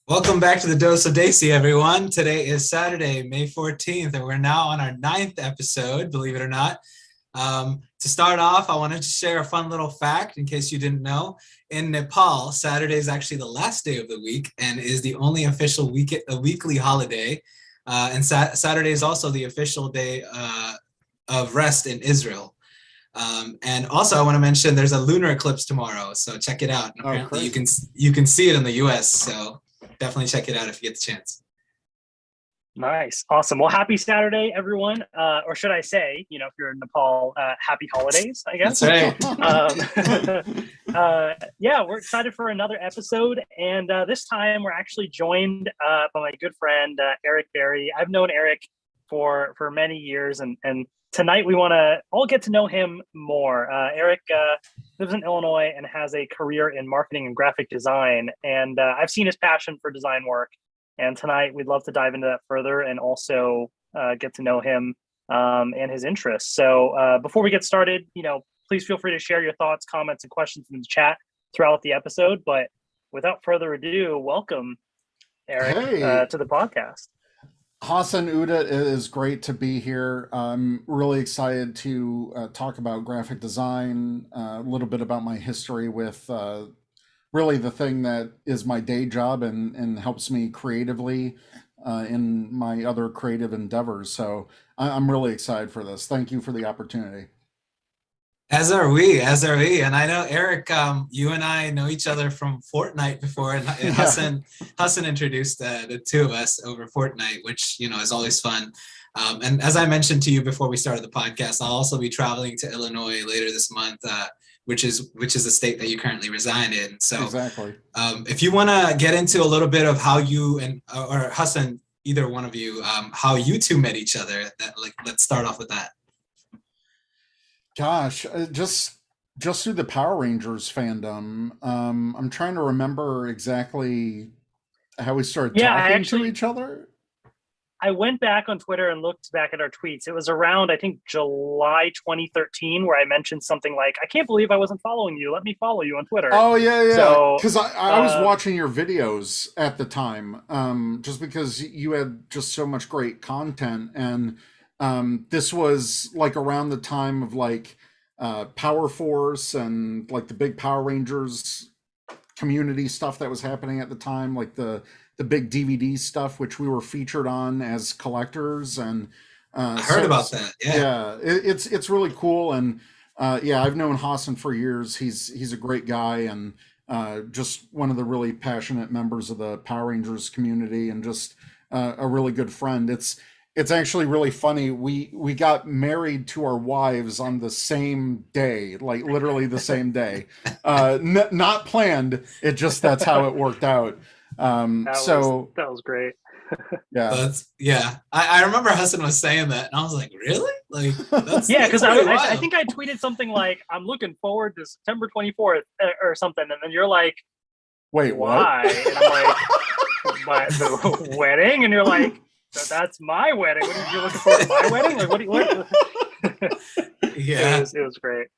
Welcome back to the Dose of Desi, everyone. Today is Saturday, May 14th, and we're now on our ninth episode, believe it or not. To start off, I wanted to share a fun little fact in case you didn't know. In Nepal, Saturday is actually the last day of the week and is the only official weekly holiday. And Saturday is also the official day of rest in Israel. And also, I want to mention there's a lunar eclipse tomorrow, so check it out. And apparently, you can see it in the U.S. So definitely check it out if you get the chance. Nice. Awesome. Well, happy Saturday, everyone. Or should I say, if you're in Nepal, happy holidays, I guess. That's right. Yeah, we're excited for another episode. And this time we're actually joined by my good friend, Eric Berry. I've known Eric for many years. And tonight we want to all get to know him more. Eric lives in Illinois and has a career in marketing and graphic design. And I've seen his passion for design work. And tonight, we'd love to dive into that further and also get to know him and his interests. So before we get started, please feel free to share your thoughts, comments, and questions in the chat throughout the episode. But without further ado, welcome, Eric, to the podcast. Hassan Uda, it is great to be here. I'm really excited to talk about graphic design, a little bit about my history with really the thing that is my day job and helps me creatively in my other creative endeavors. So I'm really excited for this. Thank you for the opportunity. As are we. And I know, Eric, you and I know each other from Fortnite before, and Hassan introduced the two of us over Fortnite, which, is always fun. And as I mentioned to you before we started the podcast, I'll also be traveling to Illinois later this month, which is the state that you currently reside in. So exactly. If you want to get into a little bit of how you or Hassan, either one of you, how you two met each other, let's start off with that. Gosh, just through the Power Rangers fandom. I'm trying to remember exactly how we started talking to each other. I went back on Twitter and looked back at our tweets. It was around, I think, July 2013, where I mentioned something like, I can't believe I wasn't following you. Let me follow you on Twitter. Oh, yeah. So, because I was watching your videos at the time, just because you had just so much great content. And this was like around the time of like Power Force and like the big Power Rangers community stuff that was happening at the time, like the big DVD stuff, which we were featured on as collectors. And I heard about that. Yeah, it's really cool. And I've known Hassan for years. He's a great guy and just one of the really passionate members of the Power Rangers community and just a really good friend. It's actually really funny. We got married to our wives on the same day, like literally the same day. Not planned. That's how it worked out. That was great. Yeah. I remember Hassan was saying that, and I was like, really? Like, that's because I think I tweeted something like, I'm looking forward to September 24th or something, and then you're like, wait, why? What? And I'm like, the wedding, and you're like, that's my wedding. What are you looking forward to my wedding? Like, what? Yeah, it was great.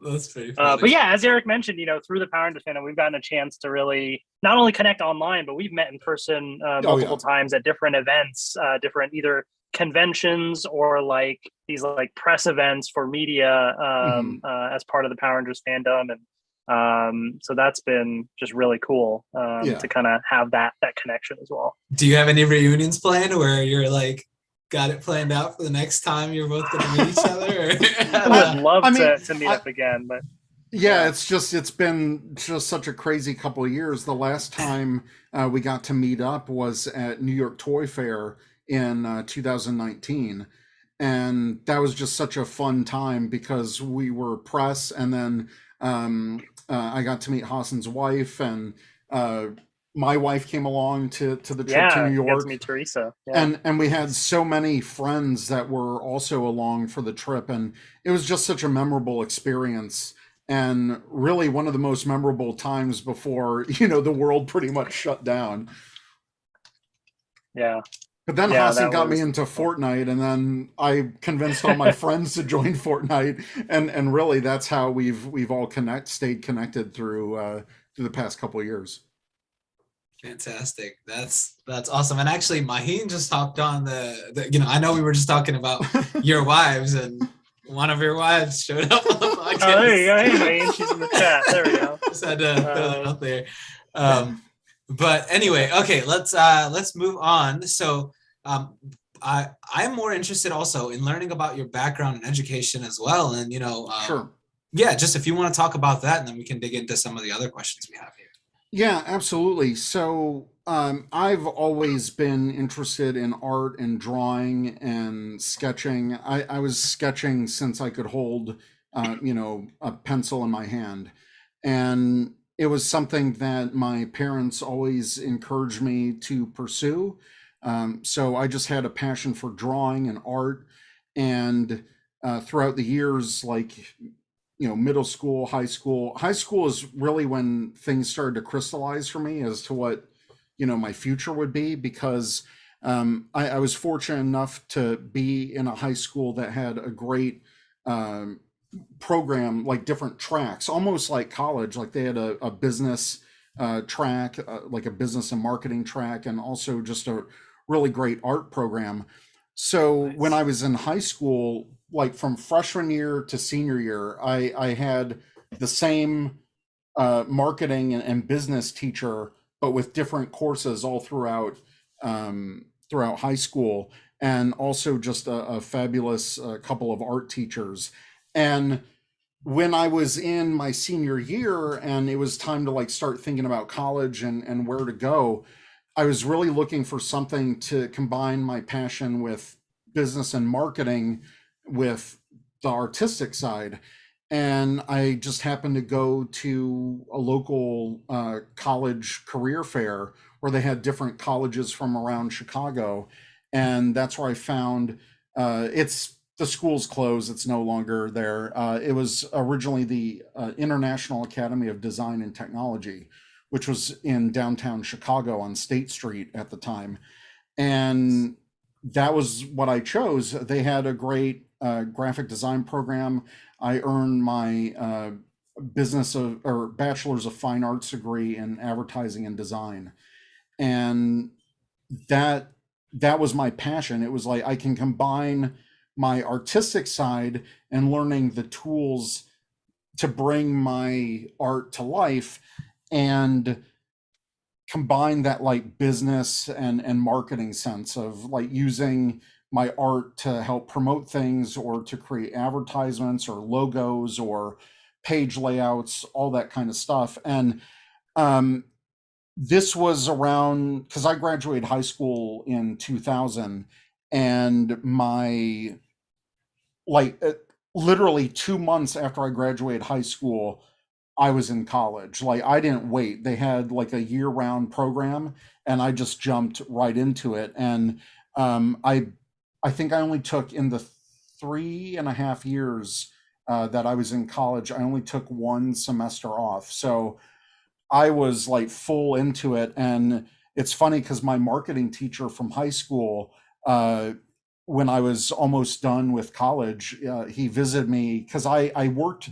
That's pretty funny. But yeah, as Eric mentioned, through the Power Rangers fandom, we've gotten a chance to really not only connect online, but we've met in person multiple times at different events, different either conventions or like these like press events for media as part of the Power Rangers fandom. And so that's been just really cool to kind of have that connection as well. Do you have any reunions planned where you're like, got it planned out for the next time you're both going to meet each other? I would love to meet up again, but it's been just such a crazy couple of years. The last time we got to meet up was at New York Toy Fair in 2019, and that was just such a fun time because we were press, and then I got to meet Hassan's wife, and my wife came along to the trip to New York. Yeah, to meet Teresa. Yeah. And we had so many friends that were also along for the trip, and it was just such a memorable experience, and really one of the most memorable times before the world pretty much shut down. Yeah. But then Hassan got me into Fortnite, and then I convinced all my friends to join Fortnite, and really that's how we've all stayed connected through the past couple of years. Fantastic. That's awesome. And actually, Maheen just hopped on the I know we were just talking about your wives, and one of your wives showed up on the podcast. Oh, there you go. Hey, Maheen, she's in the chat. There we go. Just had to throw that out there. But anyway, okay, let's move on. So I'm more interested also in learning about your background in education as well. And Sure. Yeah, just if you want to talk about that, and then we can dig into some of the other questions we have here. Yeah, absolutely. So I've always been interested in art and drawing and sketching. I was sketching since I could hold, a pencil in my hand. And it was something that my parents always encouraged me to pursue. So I just had a passion for drawing and art. And throughout the years, like middle school, high school. High school is really when things started to crystallize for me as to what, my future would be, because I was fortunate enough to be in a high school that had a great program, like different tracks, almost like college. Like they had a business track, like a business and marketing track, and also just a really great art program. So when I was in high school, like from freshman year to senior year, I had the same marketing and business teacher, but with different courses all throughout high school, and also just a fabulous couple of art teachers. And when I was in my senior year and it was time to like start thinking about college and where to go, I was really looking for something to combine my passion with business and marketing with the artistic side. And I just happened to go to a local college career fair where they had different colleges from around Chicago. And that's where I found the school's closed. It's no longer there. It was originally the International Academy of Design and Technology, which was in downtown Chicago on State Street at the time. And that was what I chose. They had a great graphic design program. I earned my bachelor's of fine arts degree in advertising and design. And that was my passion. It was like I can combine my artistic side and learning the tools to bring my art to life, and combine that like business and marketing sense of like using my art to help promote things or to create advertisements or logos or page layouts, all that kind of stuff. And this was around, because I graduated high school in 2000, and my like literally 2 months after I graduated high school, I was in college. Like I didn't wait. They had like a year-round program, and I just jumped right into it. And I think I only took, in the 3.5 years that I was in college, I only took one semester off. So I was like full into it. And it's funny because my marketing teacher from high school, when I was almost done with college, he visited me because I worked.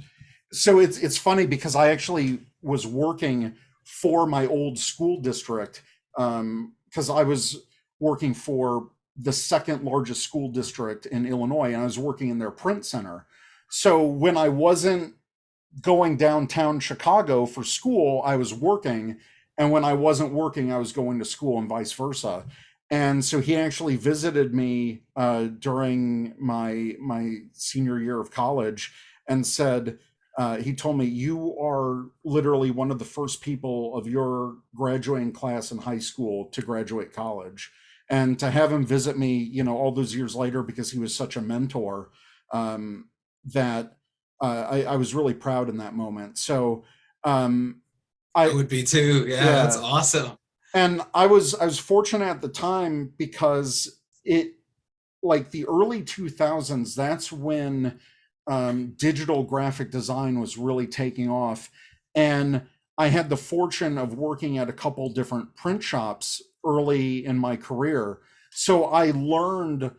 So it's funny because I actually was working for my old school district, because I was working for the second largest school district in Illinois, and I was working in their print center. So when I wasn't going downtown Chicago for school, I was working, and when I wasn't working, I was going to school, and vice versa. And so he actually visited me during my senior year of college and said, he told me, "You are literally one of the first people of your graduating class in high school to graduate college." And to have him visit me, all those years later, because he was such a mentor, that I was really proud in that moment. So I would be too. Yeah, that's awesome. And I was fortunate at the time because it, like the early 2000s, that's when digital graphic design was really taking off. And I had the fortune of working at a couple different print shops early in my career. So I learned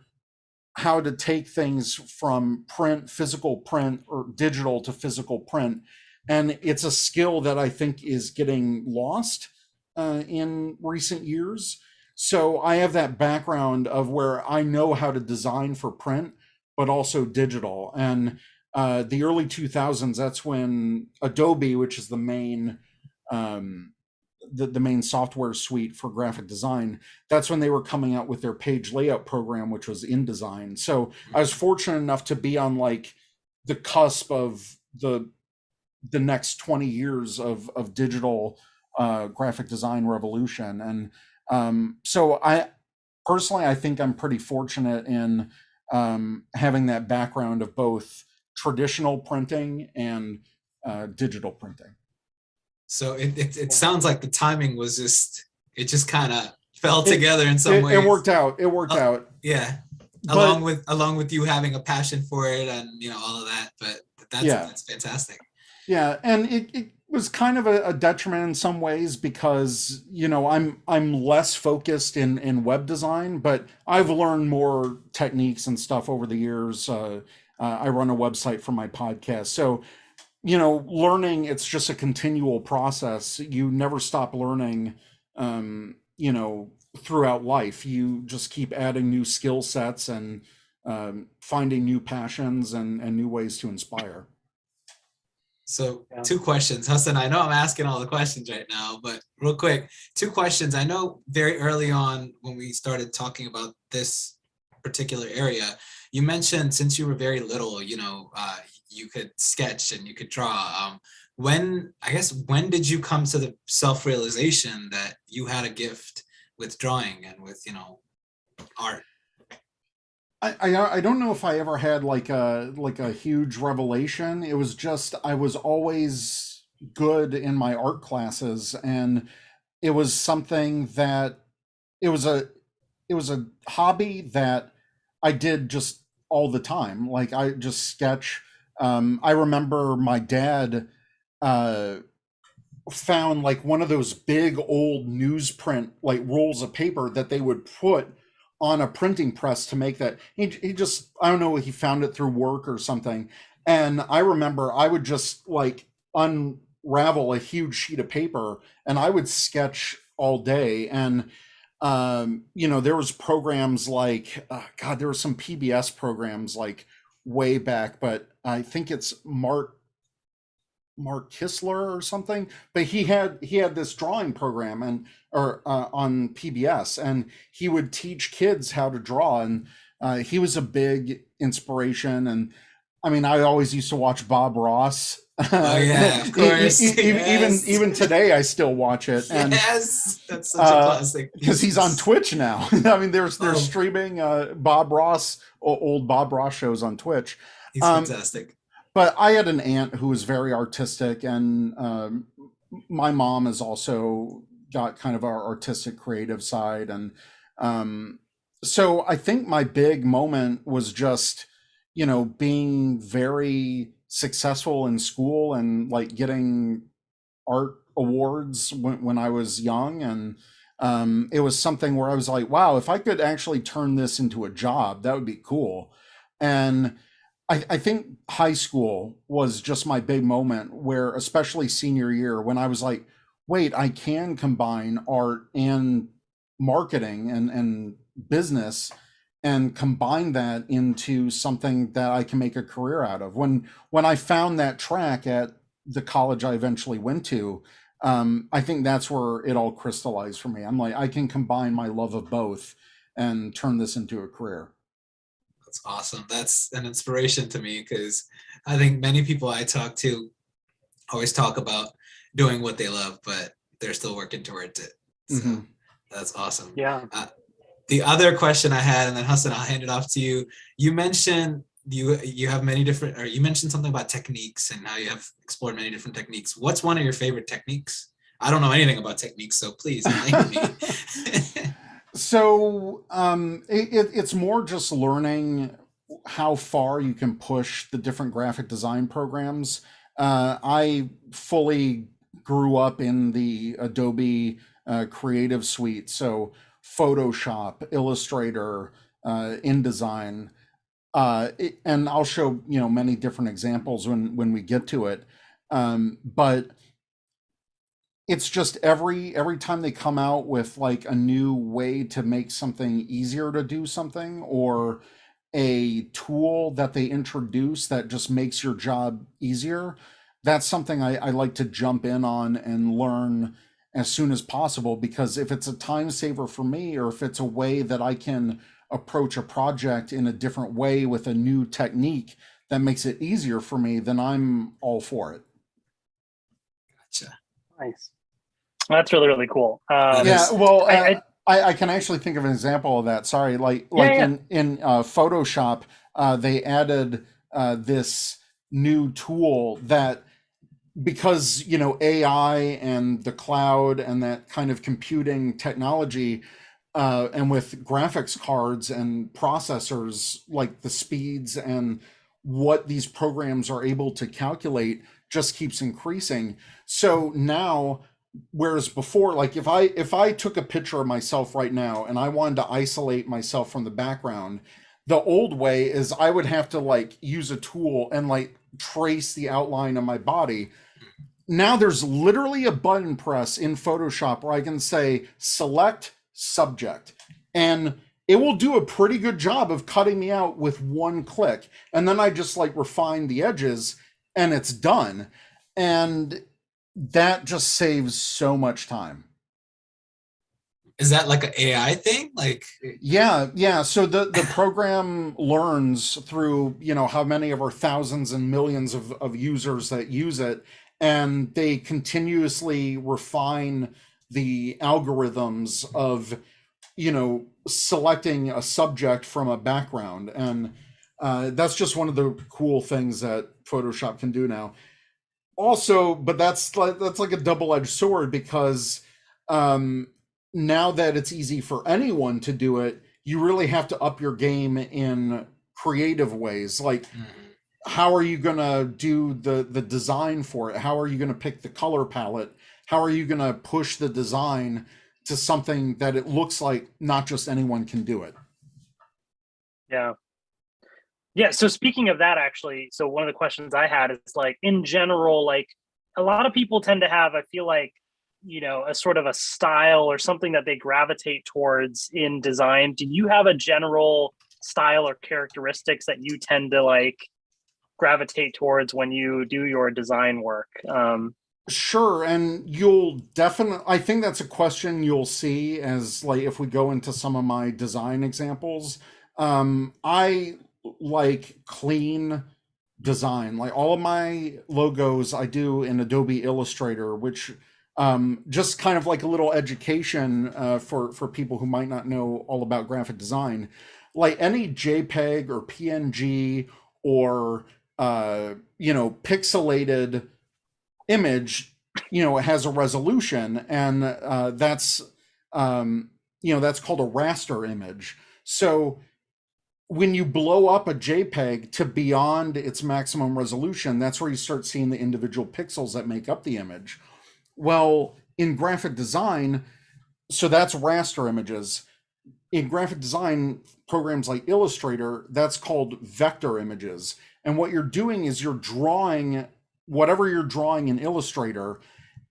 how to take things from physical print, or digital to physical print. And it's a skill that I think is getting lost. in recent years. So I have that background of where I know how to design for print, but also digital. And the early 2000s, that's when Adobe, which is um, the main software suite for graphic design, that's when they were coming out with their page layout program, which was InDesign. So I was fortunate enough to be on like the cusp of the next 20 years of digital graphic design revolution. And so I personally, I think I'm pretty fortunate in having that background of both traditional printing and digital printing. So it sounds like the timing was just kind of fell together in some ways. It worked out. It worked out. Yeah. But, along with you having a passion for it and all of that. But that's fantastic. Yeah, and it was kind of a detriment in some ways because I'm less focused in web design, but I've learned more techniques and stuff over the years. I run a website for my podcast, so learning, it's just a continual process. You never stop learning. Throughout life, you just keep adding new skill sets and finding new passions and new ways to inspire. So 2 questions, Hassan. I know I'm asking all the questions right now, but real quick, 2 questions. I know very early on when we started talking about this particular area, you mentioned since you were very little, you could sketch and you could draw. When did you come to the self-realization that you had a gift with drawing and with, art? I don't know if I ever had like a huge revelation. It was just I was always good in my art classes, and it was something that it was a hobby that I did just all the time. Like I just sketch. I remember my dad found like one of those big old newsprint like rolls of paper that they would put on a printing press to make that. He just, I don't know, he found it through work or something. And I remember I would just like unravel a huge sheet of paper and I would sketch all day. And there was programs like God, there were some PBS programs like way back, but I think it's Mark Kistler or something, but he had this drawing program on PBS, and he would teach kids how to draw, and he was a big inspiration. And I mean, I always used to watch Bob Ross. Oh yeah, of course. Even today, I still watch it. And, yes, that's such a classic. Because he's on Twitch now. I mean, they're streaming Bob Ross, old Bob Ross shows on Twitch. He's fantastic. But I had an aunt who was very artistic, and my mom has also got kind of our artistic creative side. And so I think my big moment was just, being very successful in school and like getting art awards when I was young. And it was something where I was like, wow, if I could actually turn this into a job, that would be cool. And I think high school was just my big moment where, especially senior year, when I was like, wait, I can combine art and marketing and business and combine that into something that I can make a career out of. When I found that track at the college I eventually went to, I think that's where it all crystallized for me. I'm like, I can combine my love of both and turn this into a career. That's awesome. That's an inspiration to me because I think many people I talk to always talk about doing what they love, but they're still working towards it. So that's awesome. Yeah. The other question I had, and then Hassan, I'll hand it off to you. You mentioned you have many different, or you mentioned something about techniques and how you have explored many different techniques. What's one of your favorite techniques? I don't know anything about techniques, so please enlighten me. So it's more just learning how far you can push the different graphic design programs. I fully grew up in the Adobe Creative Suite, so Photoshop, Illustrator, InDesign, and I'll show many different examples when we get to it. But it's just every time they come out with like a new way to make something easier to do something, or a tool that they introduce that just makes your job easier, that's something I like to jump in on and learn as soon as possible, because if it's a time saver for me, or if it's a way that I can approach a project in a different way with a new technique that makes it easier for me, then I'm all for it. Gotcha. Nice. That's really, really cool. Yeah, well, I I can actually think of an example of that. Sorry, Yeah. in Photoshop, they added this new tool that, because AI and the cloud and that kind of computing technology, and with graphics cards and processors, like the speeds and what these programs are able to calculate just keeps increasing. So now, whereas before, like if I took a picture of myself right now and I wanted to isolate myself from the background, the old way is I would have to like use a tool and like trace the outline of my body. Now there's literally a button press in Photoshop where I can say select subject, and it will do a pretty good job of cutting me out with one click. And then I just like refine the edges and it's done. And that just saves so much time. Is that like an AI thing? Like, Yeah. So the program learns through, how many of our thousands and millions of users that use it, and they continuously refine the algorithms of, selecting a subject from a background. And that's just one of the cool things that Photoshop can do now. Also, but that's like a double-edged sword, because now that it's easy for anyone to do it, you really have to up your game in creative ways. Like, how are you going to do the design for it? How are you going to pick the color palette? How are you going to push the design to something that it looks like not just anyone can do it? Yeah. So speaking of that, actually, so one of the questions I had is like, in general, like a lot of people tend to have, I feel like, a sort of a style or something that they gravitate towards in design. Do you have a general style or characteristics that you tend to like gravitate towards when you do your design work? Sure, and you'll definitely, I think that's a question you'll see as like if we go into some of my design examples. I like clean design. Like all of my logos I do in Adobe Illustrator, which just kind of like a little education for people who might not know all about graphic design. Like any JPEG or PNG or pixelated image, it has a resolution, and that's called a raster image. So when you blow up a JPEG to beyond its maximum resolution, that's where you start seeing the individual pixels that make up the image. Well, in graphic design, so that's raster images. In graphic design programs like Illustrator, that's called vector images. And what you're doing is you're drawing whatever you're drawing in Illustrator.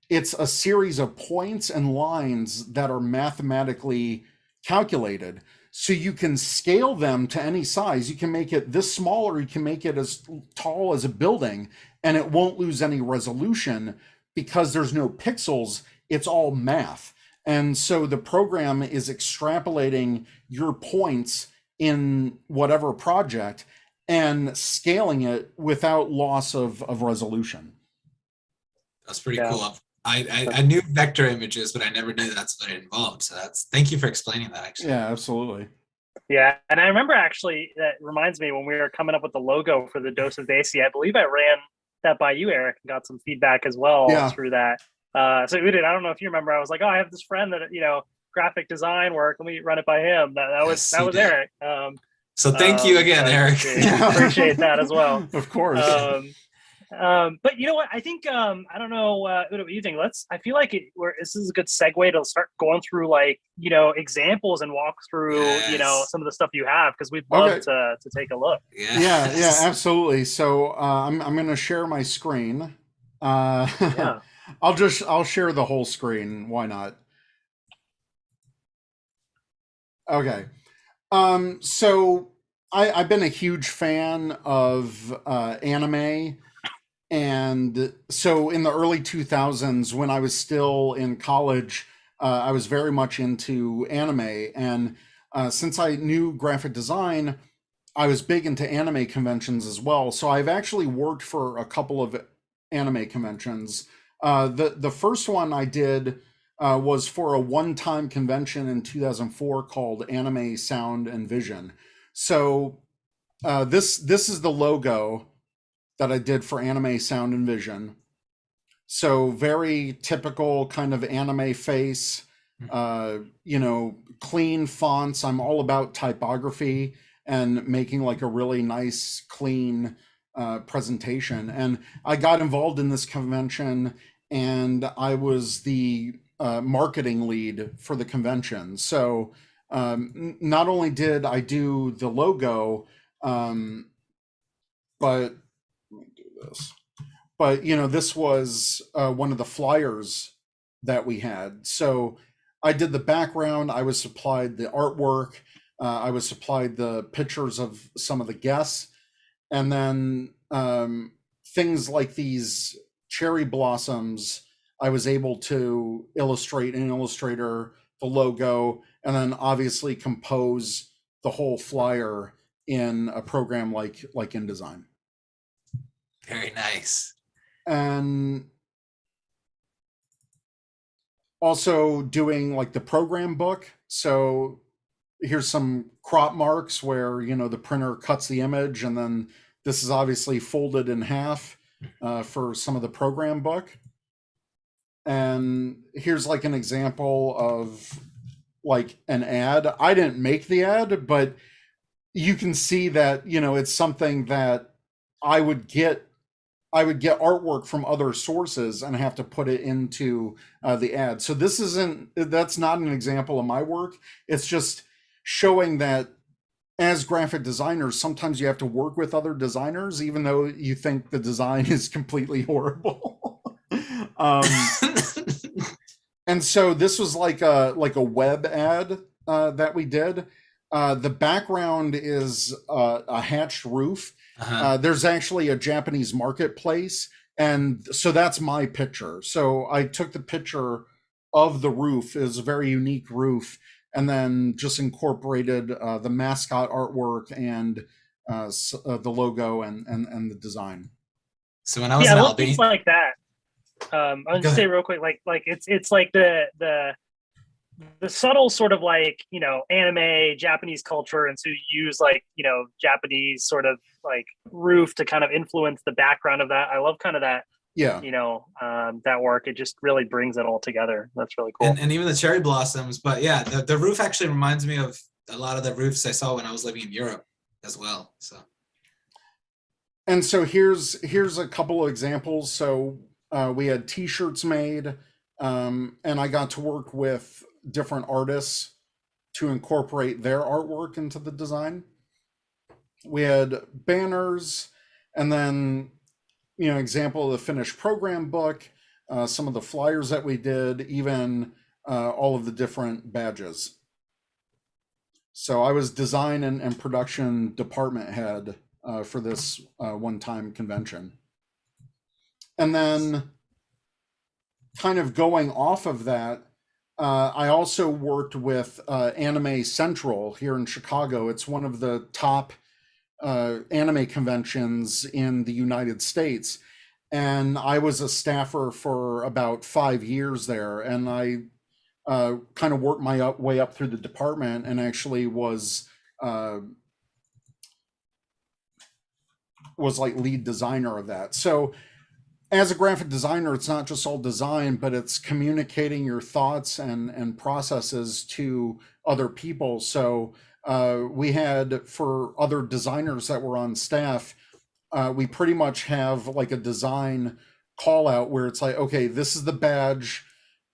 It's a series of points and lines that are mathematically calculated. So you can scale them to any size. You can make it this small, or you can make it as tall as a building, and it won't lose any resolution because there's no pixels. It's all math. And so the program is extrapolating your points in whatever project and scaling it without loss of resolution. That's pretty cool. I knew vector images, but I never knew that's what it involved. So thank you for explaining that, actually. Yeah, absolutely. Yeah, and I remember actually, that reminds me, when we were coming up with the logo for the Dose of Desi, I believe I ran that by you, Eric, and got some feedback as well through that. So Udit, I don't know if you remember, I was like, oh, I have this friend that, graphic design work, let me run it by him. That was Eric. So thank you again, Eric. Appreciate that as well. Of course. But you know what? I think I don't know what you think. I feel like this is a good segue to start going through like examples and walk through some of the stuff you have, because we'd love to take a look. Yeah, absolutely. So I'm going to share my screen. I'll share the whole screen. Why not? Okay. So I've been a huge fan of anime. And so in the early 2000s, when I was still in college, I was very much into anime. And since I knew graphic design, I was big into anime conventions as well. So I've actually worked for a couple of anime conventions. The first one I did was for a one-time convention in 2004 called Anime Sound and Vision. So this is the logo that I did for Anime Sound and Vision. So very typical kind of anime face, clean fonts. I'm all about typography and making like a really nice, clean presentation. And I got involved in this convention, and I was the marketing lead for the convention. So not only did I do the logo, but let me do this. But this was one of the flyers that we had. So I did the background. I was supplied the artwork. I was supplied the pictures of some of the guests, and then things like these cherry blossoms. I was able to illustrate in Illustrator the logo, and then obviously compose the whole flyer in a program like InDesign. Very nice. And also doing like the program book. So here's some crop marks where the printer cuts the image, and then this is obviously folded in half for some of the program book. And here's like an example of like an ad. I didn't make the ad, but you can see that it's something that I would get artwork from other sources and have to put it into the ad. So that's not an example of my work. It's just showing that as graphic designers, sometimes you have to work with other designers, even though you think the design is completely horrible. And so this was like a web ad that we did. The background is a hatched roof. There's actually a Japanese marketplace, and so that's my picture. So I took the picture of the roof. It's a very unique roof, and then just incorporated the mascot artwork and the logo and the design. So when I was I in love things like that. I'll just say real quick, like it's like the subtle sort of like anime Japanese culture, and so you use like Japanese sort of like roof to kind of influence the background of that. I love kind of that that work. It just really brings it all together. That's really cool. And even the cherry blossoms. But yeah, the roof actually reminds me of a lot of the roofs I saw when I was living in Europe as well. So here's a couple of examples. So we had t-shirts made, and I got to work with different artists to incorporate their artwork into the design. We had banners, and then example of the finished program book, some of the flyers that we did, even all of the different badges. So I was design and production department head for this one-time convention. And then kind of going off of that, I also worked with Anime Central here in Chicago. It's one of the top anime conventions in the United States. And I was a staffer for about 5 years there. And I kind of worked my way up through the department, and actually was like lead designer of that. So as a graphic designer, it's not just all design, but it's communicating your thoughts and processes to other people. So we had, for other designers that were on staff, we pretty much have like a design call out where it's like, okay, this is the badge.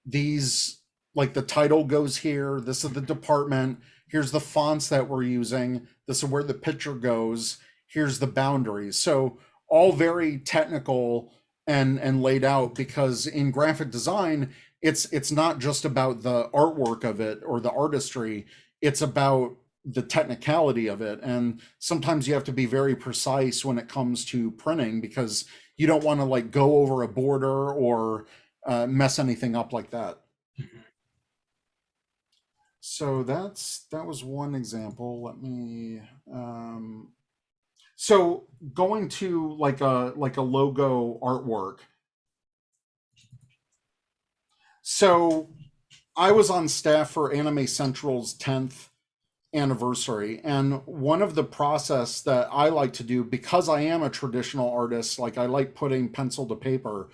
These, like the title goes here. This is the department. Here's the fonts that we're using. This is where the picture goes. Here's the boundaries. So all very technical, and laid out, because in graphic design, it's not just about the artwork of it or the artistry, it's about the technicality of it. And sometimes you have to be very precise when it comes to printing, because you don't want to like go over a border or mess anything up like that. Mhm. So that was one example. Let me so going to like a logo artwork. So I was on staff for Anime Central's 10th anniversary, and one of the process that I like to do, because I am a traditional artist, like I like putting pencil to paper,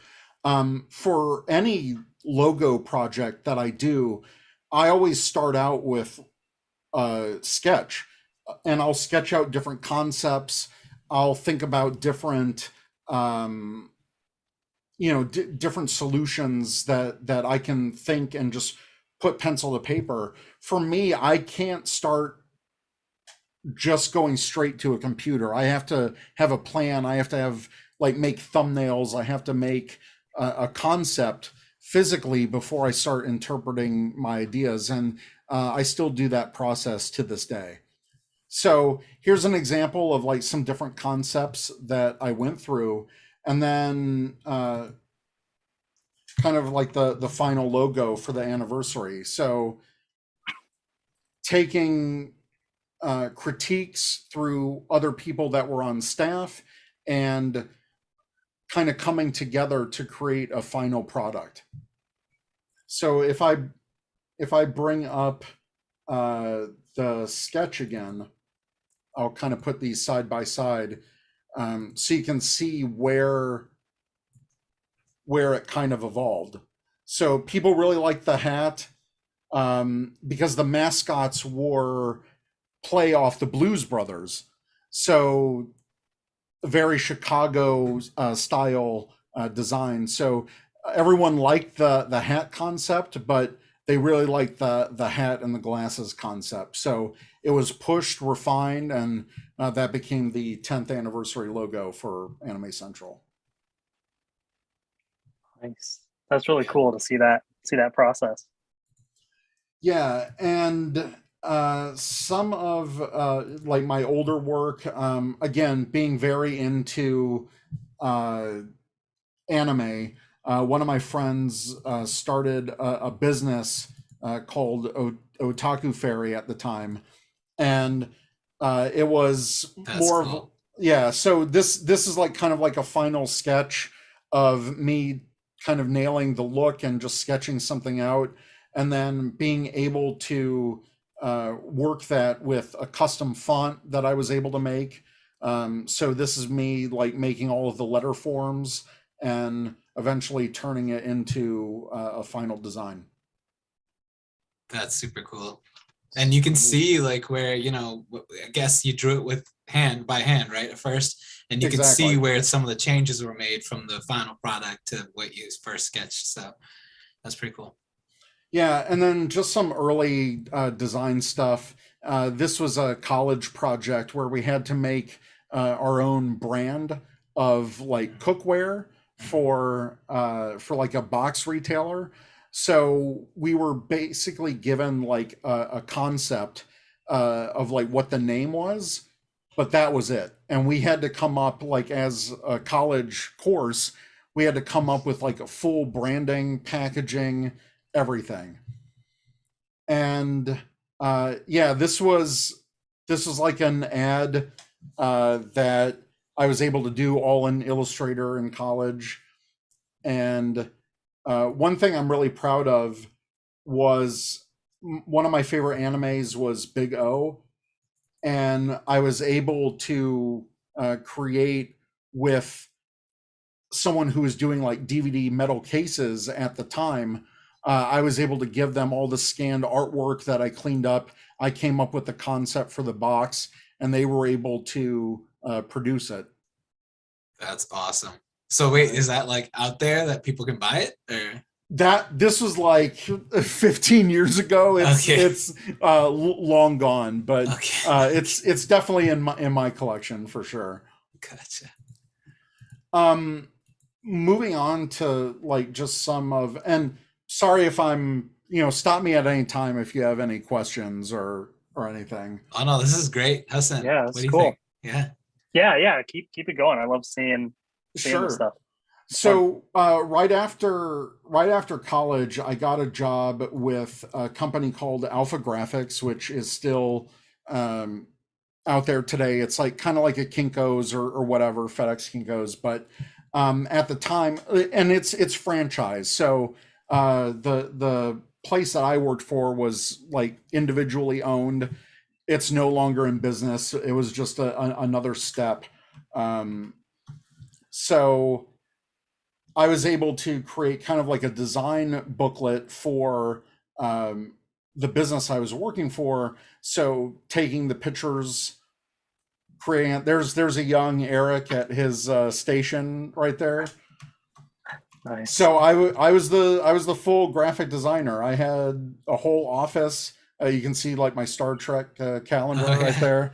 for any logo project that I do, I always start out with a sketch, and I'll sketch out different concepts. I'll think about different um, different solutions that I can think and just put pencil to paper. For me, I can't start just going straight to a computer. I have to have a plan. I have to have like make thumbnails. I have to make a concept physically before I start interpreting my ideas. And I still do that process to this day. So here's an example of like some different concepts that I went through, and then kind of like the final logo for the anniversary. So taking critiques through other people that were on staff and kind of coming together to create a final product. So if I bring up the sketch again, I'll kind of put these side by side, so you can see where it kind of evolved. So people really like the hat, because the mascots wore play off the Blues Brothers. So very Chicago style design. So everyone liked the hat concept, but they really liked the hat and the glasses concept. So it was pushed, refined, and that became the 10th anniversary logo for Anime Central. Nice. That's really cool to see that process. Yeah, and some of like my older work, again, being very into anime. One of my friends started a business called Otaku Fairy at the time, and it was That's more cool. of, yeah. So this is like kind of like a final sketch of me kind of nailing the look and just sketching something out, and then being able to work that with a custom font that I was able to make. So this is me like making all of the letter forms and eventually turning it into a final design. That's super cool. And you can see like where, I guess you drew it with by hand, right, at first, and you can see Exactly. where some of the changes were made from the final product to what you first sketched. So that's pretty cool. Yeah, and then just some early design stuff. This was a college project where we had to make our own brand of like cookware for like a box retailer. So we were basically given like a concept of like what the name was, but that was it. And we had to come up like as a college course, we had to come up with like a full branding, packaging, everything. And yeah, this was like an ad that I was able to do all in Illustrator in college. And one thing I'm really proud of was one of my favorite animes was Big O, and I was able to create with someone who was doing like DVD metal cases at the time. I was able to give them all the scanned artwork that I cleaned up. I came up with the concept for the box, and they were able to produce it. That's awesome. So wait, is that like out there that people can buy it, or? This was like 15 years ago. It's long gone, but Okay. it's definitely in my collection for sure. Gotcha. moving on to like just some of, and sorry if I'm, stop me at any time if you have any questions or anything. Oh no, this is great. Hassan, Yeah, what that's do you cool. think? Yeah. Yeah. Keep it going. I love seeing this Sure. stuff. It's fun. So right after college, I got a job with a company called Alpha Graphics, which is still um, out there today. It's like kind of like a Kinko's or whatever, FedEx Kinko's, but at the time, and it's franchise. So the place that I worked for was like individually owned. It's no longer in business. It was just another step. Um, so I was able to create kind of like a design booklet for the business I was working for. So taking the pictures, creating, there's a young Eric at his station right there. Nice. So I was the full graphic designer. I had a whole office. You can see like my Star Trek calendar right there.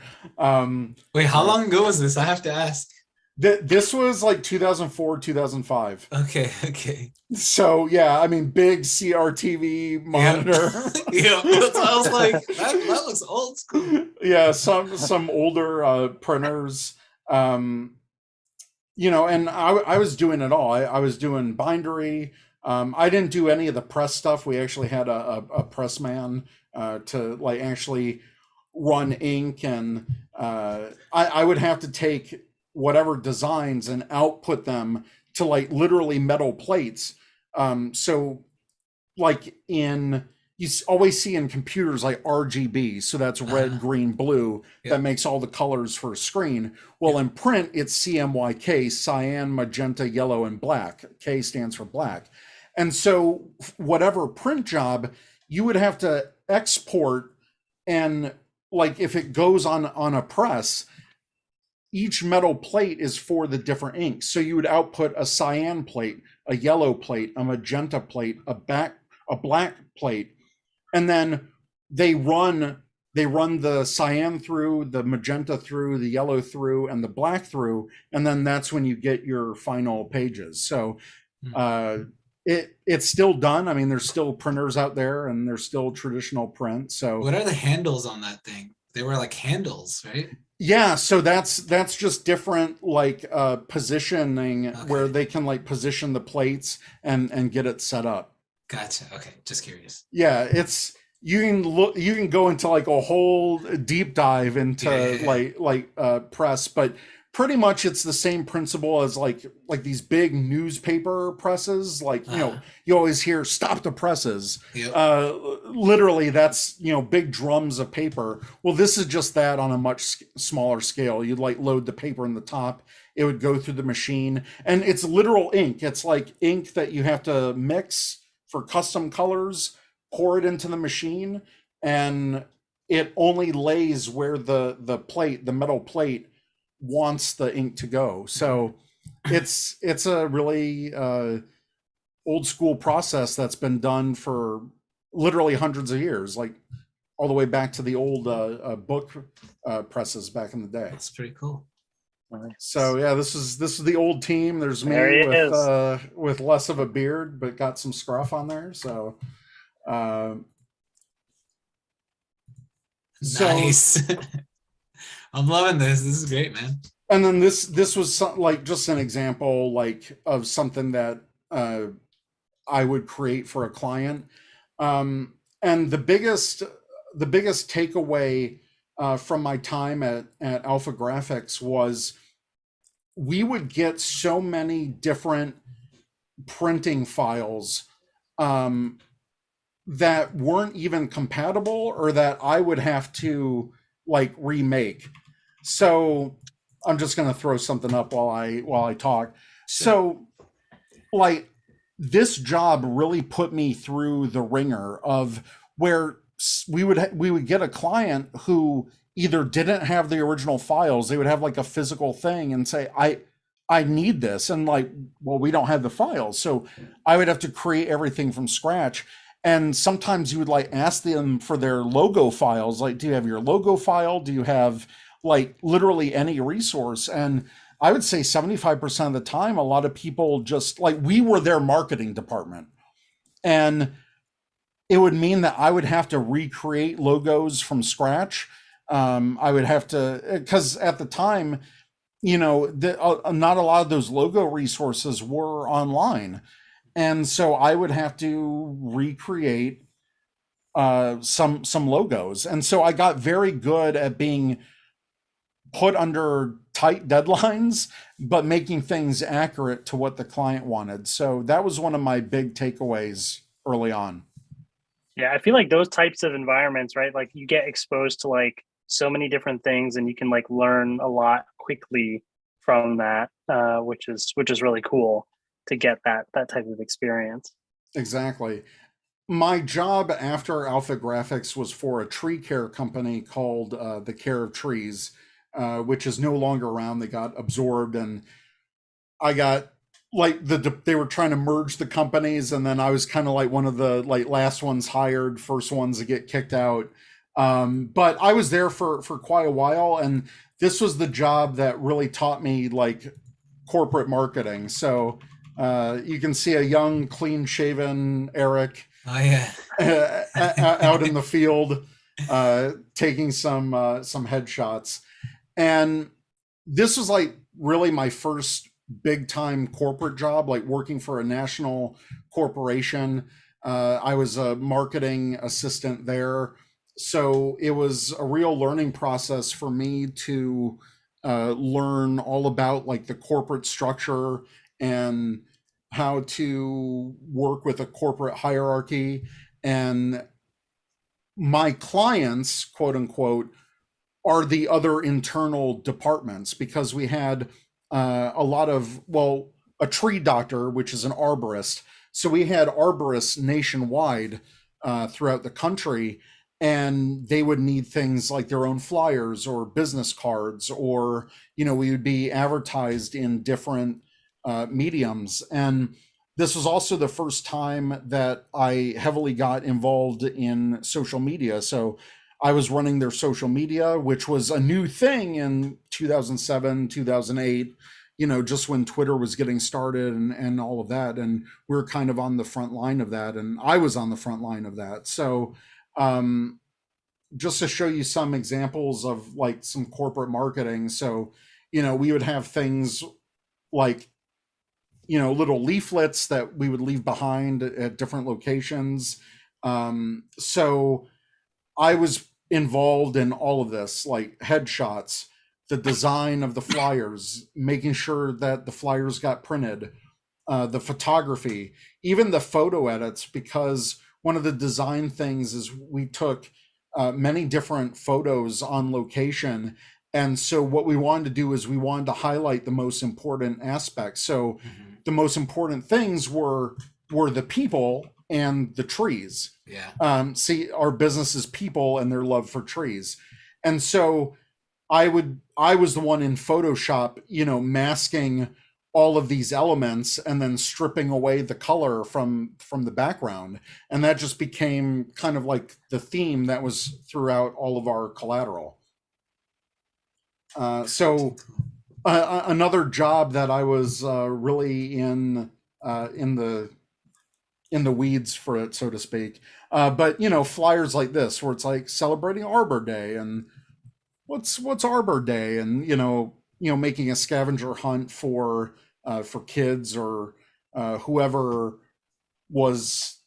Wait, how long ago was this? I have to ask. This was like 2004, 2005. Okay. So yeah, I mean, big CRTV monitor. Yeah, I was like, that looks old school. Yeah, some older printers. And I was doing it all. I was doing bindery. I didn't do any of the press stuff. We actually had a press man to like actually run ink, and I would have to take whatever designs and output them to like literally metal plates. So like you always see in computers like RGB, so that's red, green, blue, that makes all the colors for a screen. Well, in print, it's CMYK, cyan, magenta, yellow, and black. K stands for black. And so whatever print job, you would have to export, and like if it goes on a press, each metal plate is for the different inks. So you would output a cyan plate, a yellow plate, a magenta plate, a black plate, and then they run the cyan through, the magenta through, the yellow through, and the black through, and then that's when you get your final pages. So it's still done. I mean, there's still printers out there, and there's still traditional print. So what are the handles on that thing? They were like handles, right? Yeah, so that's just different like positioning, where they can like position the plates and get it set up. Gotcha. Okay, just curious. Yeah, you can go into like a whole deep dive into like press, but pretty much it's the same principle as like these big newspaper presses. Like you always hear stop the presses. Literally, that's big drums of paper. Well, this is just that on a much smaller scale. You'd like load the paper in the top. It would go through the machine, and it's literal ink. It's like ink that you have to mix for custom colors, pour it into the machine, and it only lays where the metal plate wants the ink to go. So it's a really old school process that's been done for literally hundreds of years, like all the way back to the old book presses back in the day. That's pretty cool. So yeah, this is the old team. There's me with less of a beard, but got some scruff on there. So nice. I'm loving this. This is great, man. And then this was like just an example like of something that I would create for a client. And the biggest takeaway from my time at Alpha Graphics was we would get so many different printing files that weren't even compatible, or that I would have to like remake. So I'm just going to throw something up while I talk. So like this job really put me through the ringer of where we would get a client who either didn't have the original files. They would have like a physical thing and say, I need this. And like, well, we don't have the files. So I would have to create everything from scratch. And sometimes you would like ask them for their logo files. Like, do you have your logo file? Do you have like literally any resource? And I would say 75% of the time, a lot of people just like, we were their marketing department. And it would mean that I would have to recreate logos from scratch. I would have to, because at the time, not a lot of those logo resources were online. And so I would have to recreate some logos. And so I got very good at being put under tight deadlines, but making things accurate to what the client wanted. So that was one of my big takeaways early on. Yeah, I feel like those types of environments, right? Like you get exposed to like so many different things, and you can like learn a lot quickly from that, which is really cool to get that type of experience. Exactly. My job after Alpha Graphics was for a tree care company called The Care of Trees, which is no longer around. They got absorbed, and I got like they were trying to merge the companies, and then I was kind of like one of the like last ones hired, first ones to get kicked out. But I was there for quite a while, and this was the job that really taught me like corporate marketing. So you can see a young, clean-shaven Eric. Oh yeah. Out in the field, taking some headshots, and this was like really my first big time corporate job, like working for a national corporation. I was a marketing assistant there, so it was a real learning process for me to learn all about like the corporate structure and how to work with a corporate hierarchy. And my clients, quote unquote, are the other internal departments, because we had a lot of, well, a tree doctor, which is an arborist. So we had arborists nationwide throughout the country, and they would need things like their own flyers or business cards, or, we would be advertised in different mediums. And this was also the first time that I heavily got involved in social media. So I was running their social media, which was a new thing in 2007, 2008, just when Twitter was getting started and all of that. And we were kind of on the front line of that. And I was on the front line of that. So just to show you some examples of like some corporate marketing. So, we would have things like, little leaflets that we would leave behind at different locations. So I was involved in all of this, like headshots, the design of the flyers, making sure that the flyers got printed, the photography, even the photo edits, because one of the design things is we took many different photos on location. And so what we wanted to do is we wanted to highlight the most important aspects. So the most important things were the people and the trees. Yeah. See, our business is people and their love for trees. And so I was the one in Photoshop, masking all of these elements and then stripping away the color from the background. And that just became kind of like the theme that was throughout all of our collateral. Another job that I was really in the weeds for it, so to speak. But flyers like this, where it's like celebrating Arbor Day, and what's Arbor Day, and making a scavenger hunt for kids or whoever was.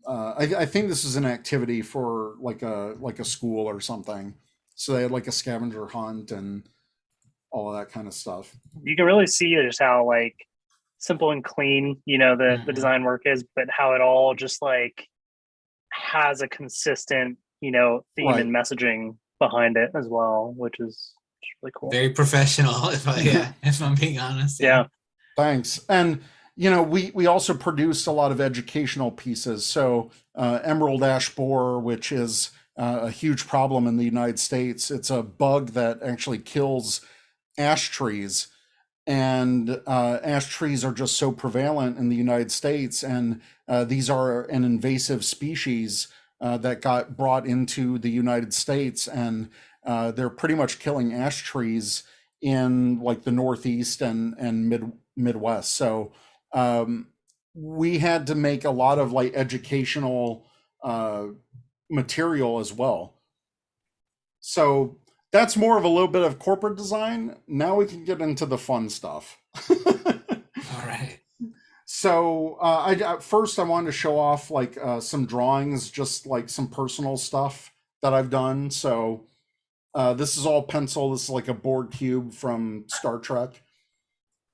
I think this is an activity for like a school or something. So they had like a scavenger hunt and all of that kind of stuff. You can really see just how like simple and clean, the design work is, but how it all just like has a consistent, theme Right. and messaging behind it as well, which is really cool. Very professional, if I'm being honest. Yeah. Thanks. And we also produced a lot of educational pieces. So emerald ash borer, which is a huge problem in the United States. It's a bug that actually kills ash trees, and ash trees are just so prevalent in the United States, and these are an invasive species that got brought into the United States, and they're pretty much killing ash trees in like the Northeast and Midwest. So we had to make a lot of like educational material as well. So that's more of a little bit of corporate design. Now we can get into the fun stuff. All right. So first I wanted to show off like some drawings, just like some personal stuff that I've done. So this is all pencil. This is like a board cube from Star Trek.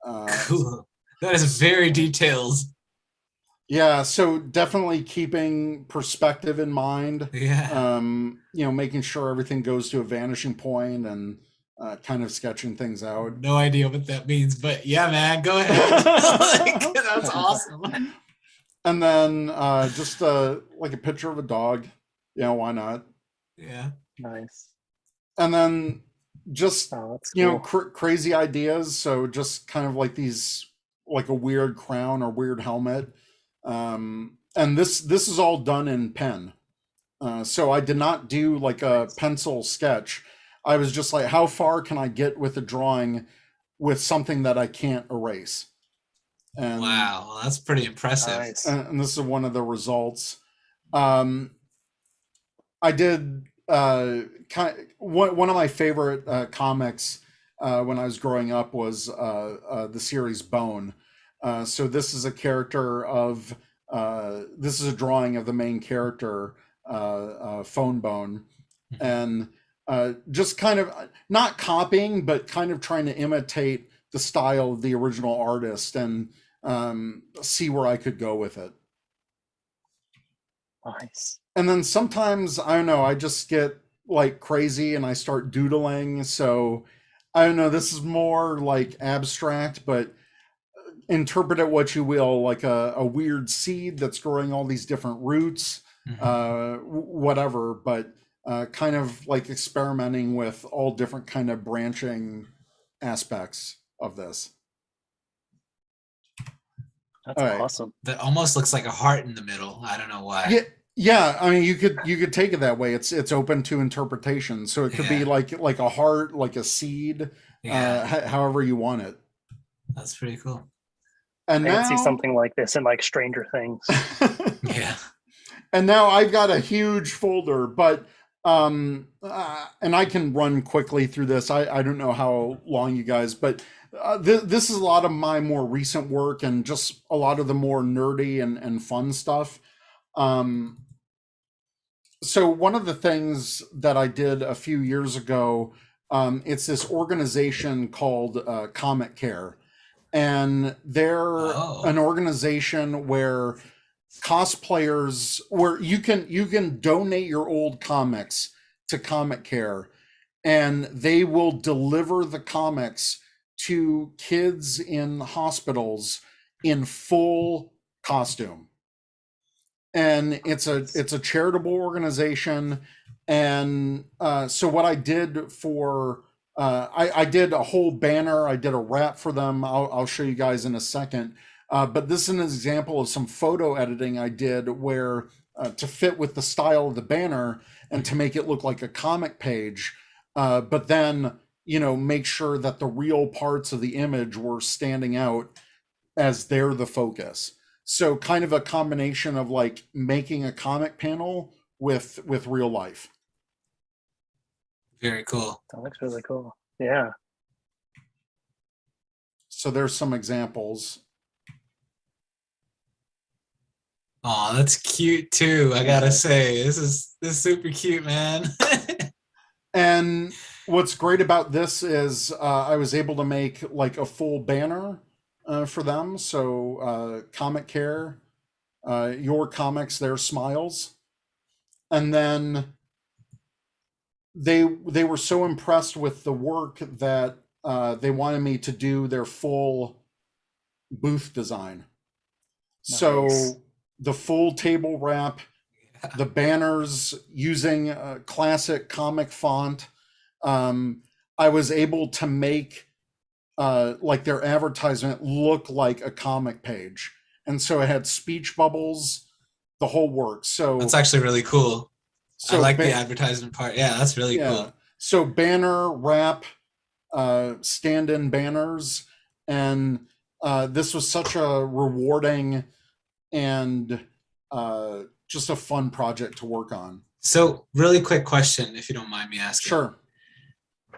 Cool. That is very detailed. Yeah, so definitely keeping perspective in mind. Yeah. Making sure everything goes to a vanishing point and kind of sketching things out. No idea what that means, but yeah, man, go ahead. Like, that's awesome. And then just like a picture of a dog. Why not? Yeah. Nice. And then just cool. crazy ideas. So just kind of like these, like a weird crown or weird helmet. And this is all done in pen. So I did not do like a pencil sketch. I was just like, how far can I get with a drawing with something that I can't erase? And wow, well, that's pretty impressive. Nice. And this is one of the results. I did one of my favorite comics when I was growing up was the series Bone. So this is a character of this is a drawing of the main character, Phone Bone, and just kind of not copying, but kind of trying to imitate the style of the original artist and see where I could go with it. Nice. And then sometimes, I don't know, I just get like crazy and I start doodling. So I don't know, this is more like abstract, but interpret it what you will, like a weird seed that's growing all these different roots, whatever, but kind of like experimenting with all different kind of branching aspects of this. That's awesome. That almost looks like a heart in the middle. I don't know why. Yeah. I mean, you could take it that way. It's open to interpretation. So it could be like a heart, like a seed, however you want it. That's pretty cool. And I can see something like this in like Stranger Things. Yeah. And now I've got a huge folder, but and I can run quickly through this. I don't know how long you guys, but this is a lot of my more recent work and just a lot of the more nerdy and fun stuff. So one of the things that I did a few years ago, it's this organization called Comic Care. And they're an organization where cosplayers, where you can donate your old comics to Comic Care, and they will deliver the comics to kids in hospitals in full costume. And it's a charitable organization. And so what I did for I did a whole banner. I did a wrap for them. I'll show you guys in a second. But this is an example of some photo editing I did where to fit with the style of the banner and to make it look like a comic page. But then, make sure that the real parts of the image were standing out as they're the focus. So kind of a combination of like making a comic panel with real life. Very cool. That looks really cool. Yeah. So there's some examples. Oh, that's cute too. I gotta say, this is super cute, man. And what's great about this is I was able to make like a full banner for them. So Comic Care, your comics, their smiles, and then they were so impressed with the work that they wanted me to do their full booth design. Nice. So the full table wrap, the banners using classic comic font. I was able to make like their advertisement look like a comic page. And so it had speech bubbles, the whole works. So that's actually really cool. So I like the advertisement part. Yeah, that's really cool. So banner, wrap, stand-in banners, and this was such a rewarding and just a fun project to work on. So really quick question, if you don't mind me asking. Sure.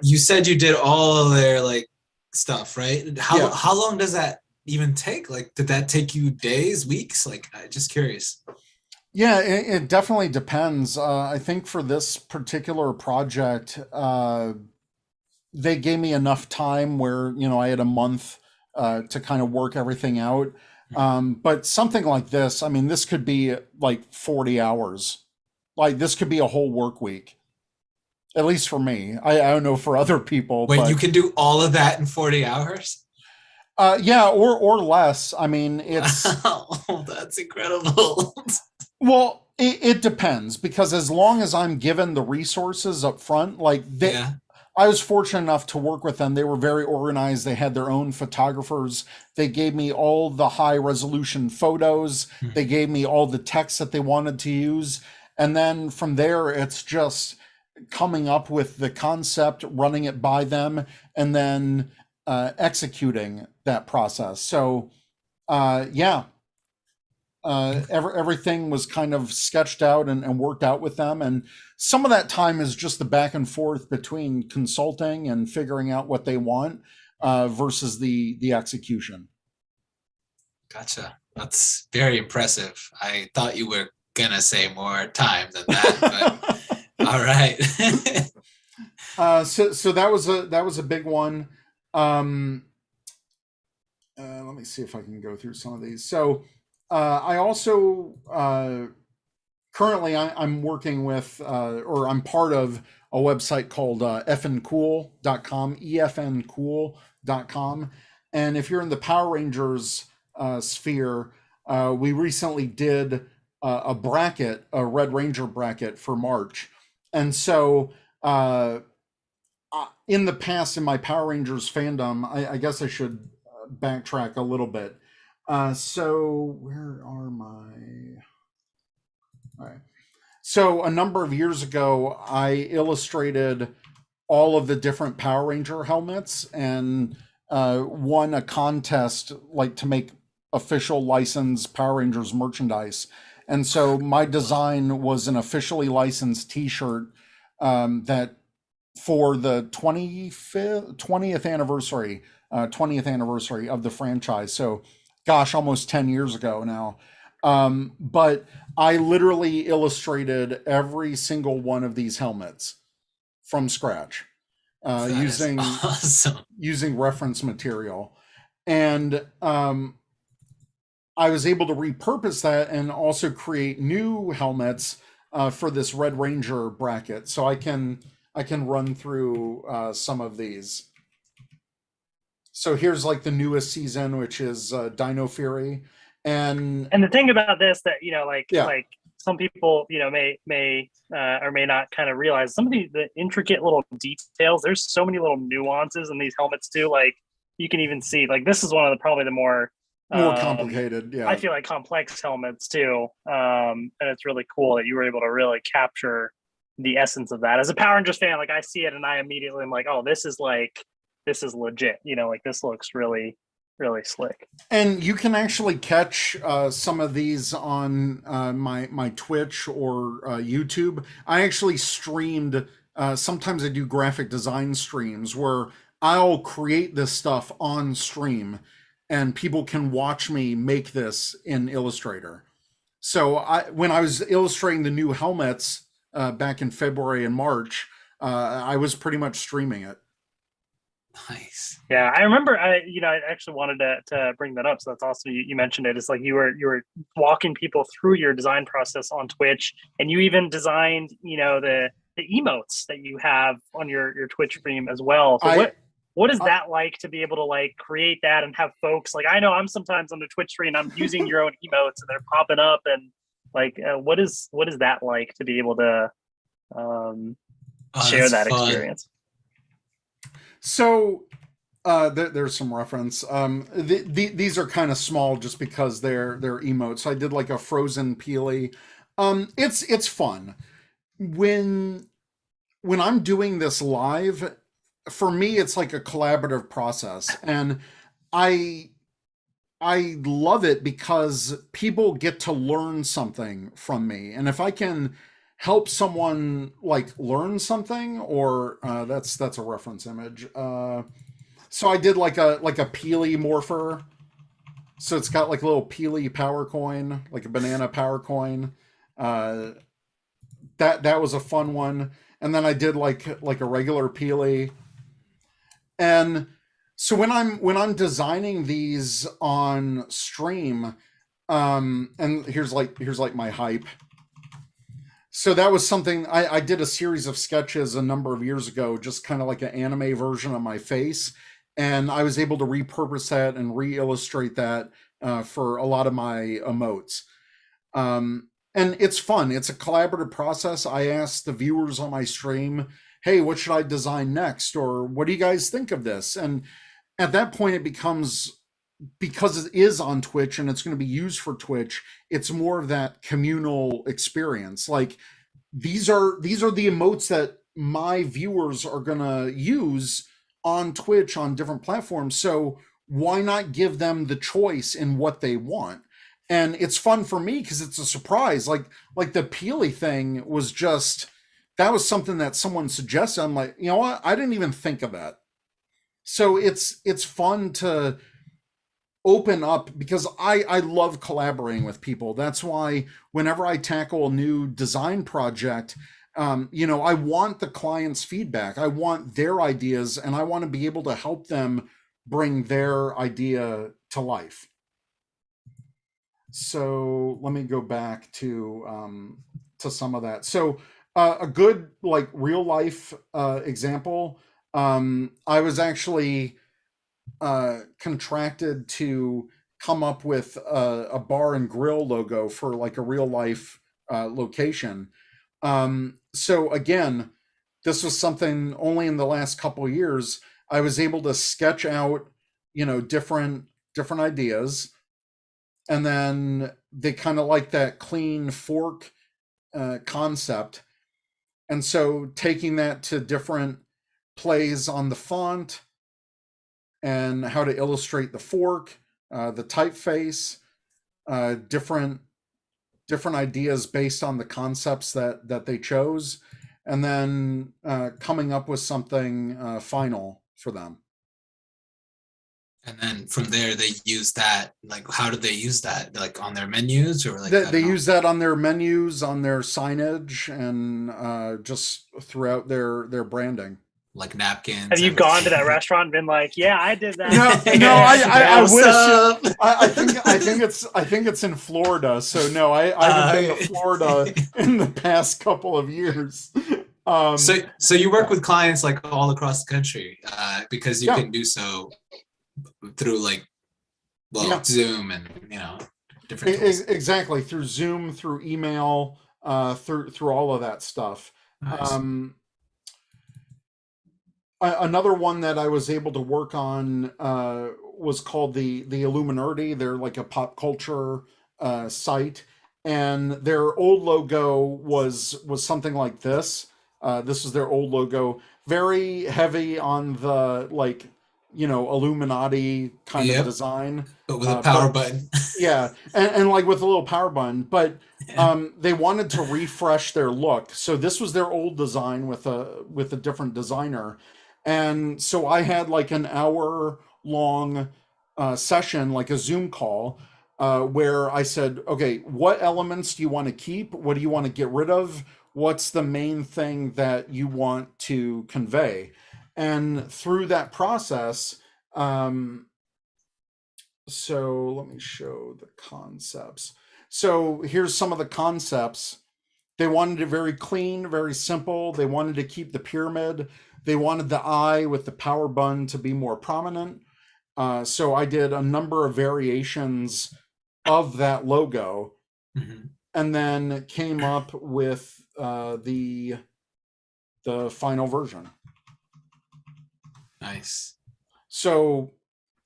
You said you did all of their like stuff, right? How long does that even take? Like, did that take you days, weeks? Like, I'm just curious. Yeah, it definitely depends. I think for this particular project, they gave me enough time where, I had a month to kind of work everything out. But something like this, I mean, this could be like 40 hours. Like, this could be a whole work week, at least for me. I don't know for other people. Wait, but you can do all of that in 40 hours? Yeah, or less. I mean, it's wow, that's incredible. well, it depends, because as long as I'm given the resources up front, like I was fortunate enough to work with them. They were very organized. They had their own photographers. They gave me all the high resolution photos. They gave me all the text that they wanted to use. And then from there, it's just coming up with the concept, running it by them, and then executing that process. So, everything was kind of sketched out and worked out with them. And some of that time is just the back and forth between consulting and figuring out what they want versus the execution. Gotcha. That's very impressive. I thought you were gonna say more time than that, but all right. So that was a big one. Let me see if I can go through some of these. So I also currently I'm working with or I'm part of a website called efncool.com, efncool.com. And if you're in the Power Rangers sphere, we recently did a bracket, a Red Ranger bracket for March. And so in the past, in my Power Rangers fandom, I guess I should backtrack a little bit. So where are my... All right. So a number of years ago, I illustrated all of the different Power Ranger helmets and won a contest like to make official licensed Power Rangers merchandise. And so my design was an officially licensed t-shirt that for the 20th anniversary of the franchise. So gosh, almost 10 years ago now. But I literally illustrated every single one of these helmets from scratch, using awesome. using reference material. And I was able to repurpose that and also create new helmets for this Red Ranger bracket. So I can run through some of these. So here's like the newest season, which is Dino Fury. And the thing about this that, like some people, may or may not kind of realize some of the intricate little details. There's so many little nuances in these helmets too. Like you can even see, like, this is one of the, probably the more complicated. Yeah. I feel like complex helmets too. And it's really cool that you were able to really capture the essence of that. As a Power Rangers fan, like I see it and I immediately am like, oh, this is legit. Like this looks really, really slick. And you can actually catch some of these on my Twitch or YouTube. I actually streamed. Sometimes I do graphic design streams where I'll create this stuff on stream, and people can watch me make this in Illustrator. So when I was illustrating the new helmets back in February and March, I was pretty much streaming it. Nice. Yeah, I remember. I actually wanted to bring that up. So that's awesome. You mentioned it. It's like you were walking people through your design process on Twitch, and you even designed the emotes that you have on your Twitch stream as well. So what is that like to be able to like create that and have folks like, I know I'm sometimes on the Twitch stream, I'm using your own emotes and they're popping up, and like what is that like to be able to share that fun experience? So there's some reference. These are kind of small just because they're emotes. I did like a Frozen Peely. It's fun when I'm doing this live. for me, it's like a collaborative process, and I I love it because people get to learn something from me, and if I can help someone like learn something, or that's a reference image. So I did like a Peely morpher. So it's got like a little Peely power coin, like a banana power coin. Uh, that was a fun one. And then I did like a regular Peely. And so when I'm designing these on stream, and here's like my hype. So that was something I did a series of sketches a number of years ago, just kind of like an anime version of my face, and I was able to repurpose that and re-illustrate that for a lot of my emotes. And it's fun. It's a collaborative process. I asked the viewers on my stream, "Hey, what should I design next?" or "What do you guys think of this?" And at that point, it becomes, because it is on Twitch and it's going to be used for Twitch, it's more of that communal experience. Like these are the emotes that my viewers are going to use on Twitch on different platforms. So why not give them the choice in what they want? And it's fun for me because it's a surprise. Like the Peely thing was just, that was something that someone suggested. I'm like, you know what? I didn't even think of that. So it's fun to open up, because I love collaborating with people. That's why whenever I tackle a new design project, I want the client's feedback. I want their ideas, and I want to be able to help them bring their idea to life. So let me go back to some of that. So a good like real life example. I was actually contracted to come up with a bar and grill logo for like a real life location. So again, this was something only in the last couple of years I was able to sketch out, different ideas, and then they kind of like that clean fork concept. And so taking that to different plays on the font and how to illustrate the fork, the typeface, different ideas based on the concepts that they chose, and then coming up with something final for them. And then from there, they use that. Like, how do they use that? Like on their menus, or like They use that on their menus, on their signage, and just throughout their branding. Like napkins. Have you gone to that restaurant and been like, "Yeah, I did that"? No, I wish. I think it's in Florida. So no, I haven't been to Florida in the past couple of years. So you work with clients like all across the country, because you can do so through Zoom and different tools. Exactly, through Zoom, through email, through all of that stuff. Nice. Another one that I was able to work on was called the Illuminati. They're like a pop culture site, and their old logo was something like this. This was their old logo, very heavy on the Illuminati kind of design, but with a power button. Yeah, and like with a little power button, but they wanted to refresh their look. So this was their old design with a different designer. And so I had like an hour long session, like a Zoom call, where I said, okay, what elements do you want to keep? What do you want to get rid of? What's the main thing that you want to convey? And through that process, so let me show the concepts. So here's some of the concepts. They wanted it very clean, very simple. They wanted to keep the pyramid. They wanted the eye with the power button to be more prominent. So I did a number of variations of that logo, and then came up with the final version. Nice. So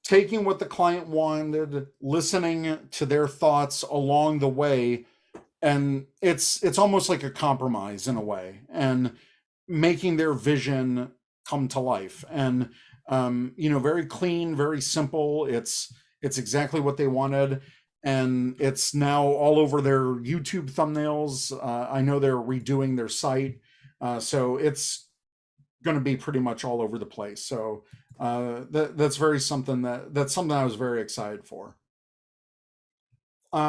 taking what the client wanted, listening to their thoughts along the way, and it's almost like a compromise in a way, and making their vision come to life. And very clean, very simple. It's exactly what they wanted, and it's now all over their YouTube thumbnails. I know they're redoing their site, so it's going to be pretty much all over the place. So that's something I was very excited for.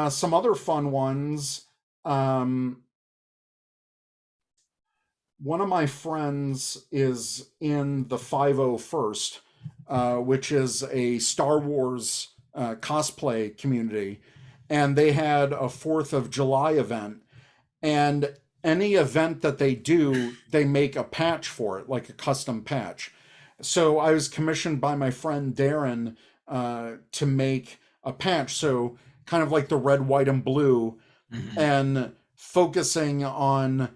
Some other fun ones. One of my friends is in the 501st, which is a Star Wars cosplay community, and they had a 4th of July event. And any event that they do, they make a patch for it, like a custom patch. So I was commissioned by my friend Darren to make a patch. So kind of like the red, white, and blue, and focusing on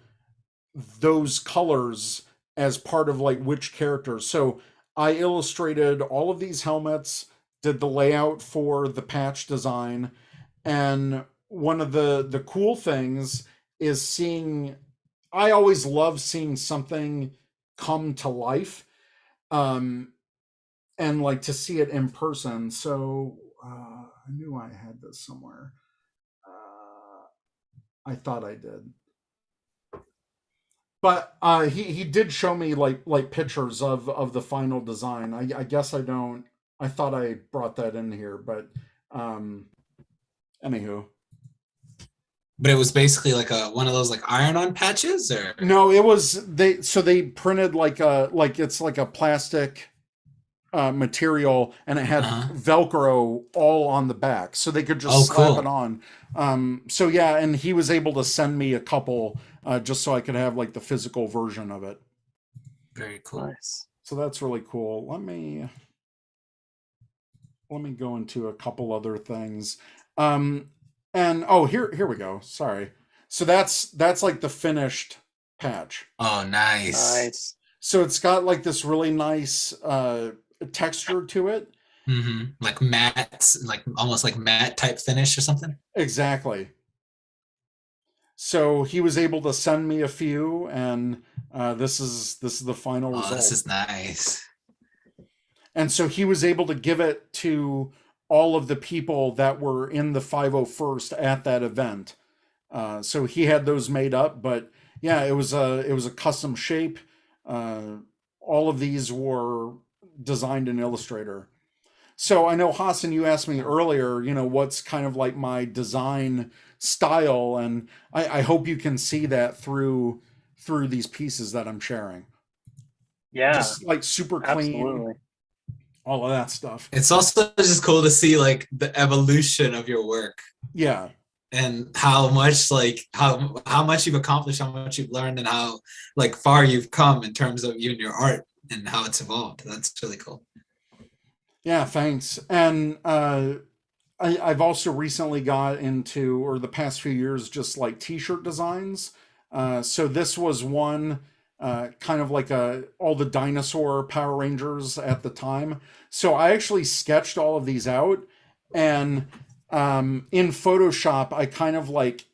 those colors as part of like which characters. So I illustrated all of these helmets, did the layout for the patch design, and one of the cool things is seeing, I always love seeing something come to life, and like to see it in person. So I knew I had this somewhere. I thought I did. But he did show me like pictures of the final design. I guess I don't. I thought I brought that in here, but anywho. But it was basically like one of those like iron-on patches, or No, it was they printed it's like a plastic material, and it had Velcro all on the back, so they could just slap it on. So yeah, and he was able to send me a couple just so I could have like the physical version of it. Very cool. Nice. So that's really cool. Let me go into a couple other things. And here we go. Sorry. So that's like the finished patch. Oh, Nice. So it's got like this really nice texture to it. Like matte, like almost like matte type finish or something. Exactly. So he was able to send me a few, and this is the final result. This is nice. And so he was able to give it to all of the people that were in the 501st at that event. So he had those made up, but yeah, it was a custom shape. All of these were designed in Illustrator. So I know, Hassan, you asked me earlier, what's kind of like my design style, and I hope you can see that through these pieces that I'm sharing. Yeah, just like super clean. Absolutely. All of that stuff. It's also just cool to see like the evolution of your work. Yeah. And how much how much you've accomplished, how much you've learned, and how like far you've come in terms of you and your art and how it's evolved. That's really cool. Yeah, thanks. And I've also recently got into, or the past few years, just like t-shirt designs. So this was one kind of like all the dinosaur Power Rangers at the time. So I actually sketched all of these out, and in Photoshop, I kind of like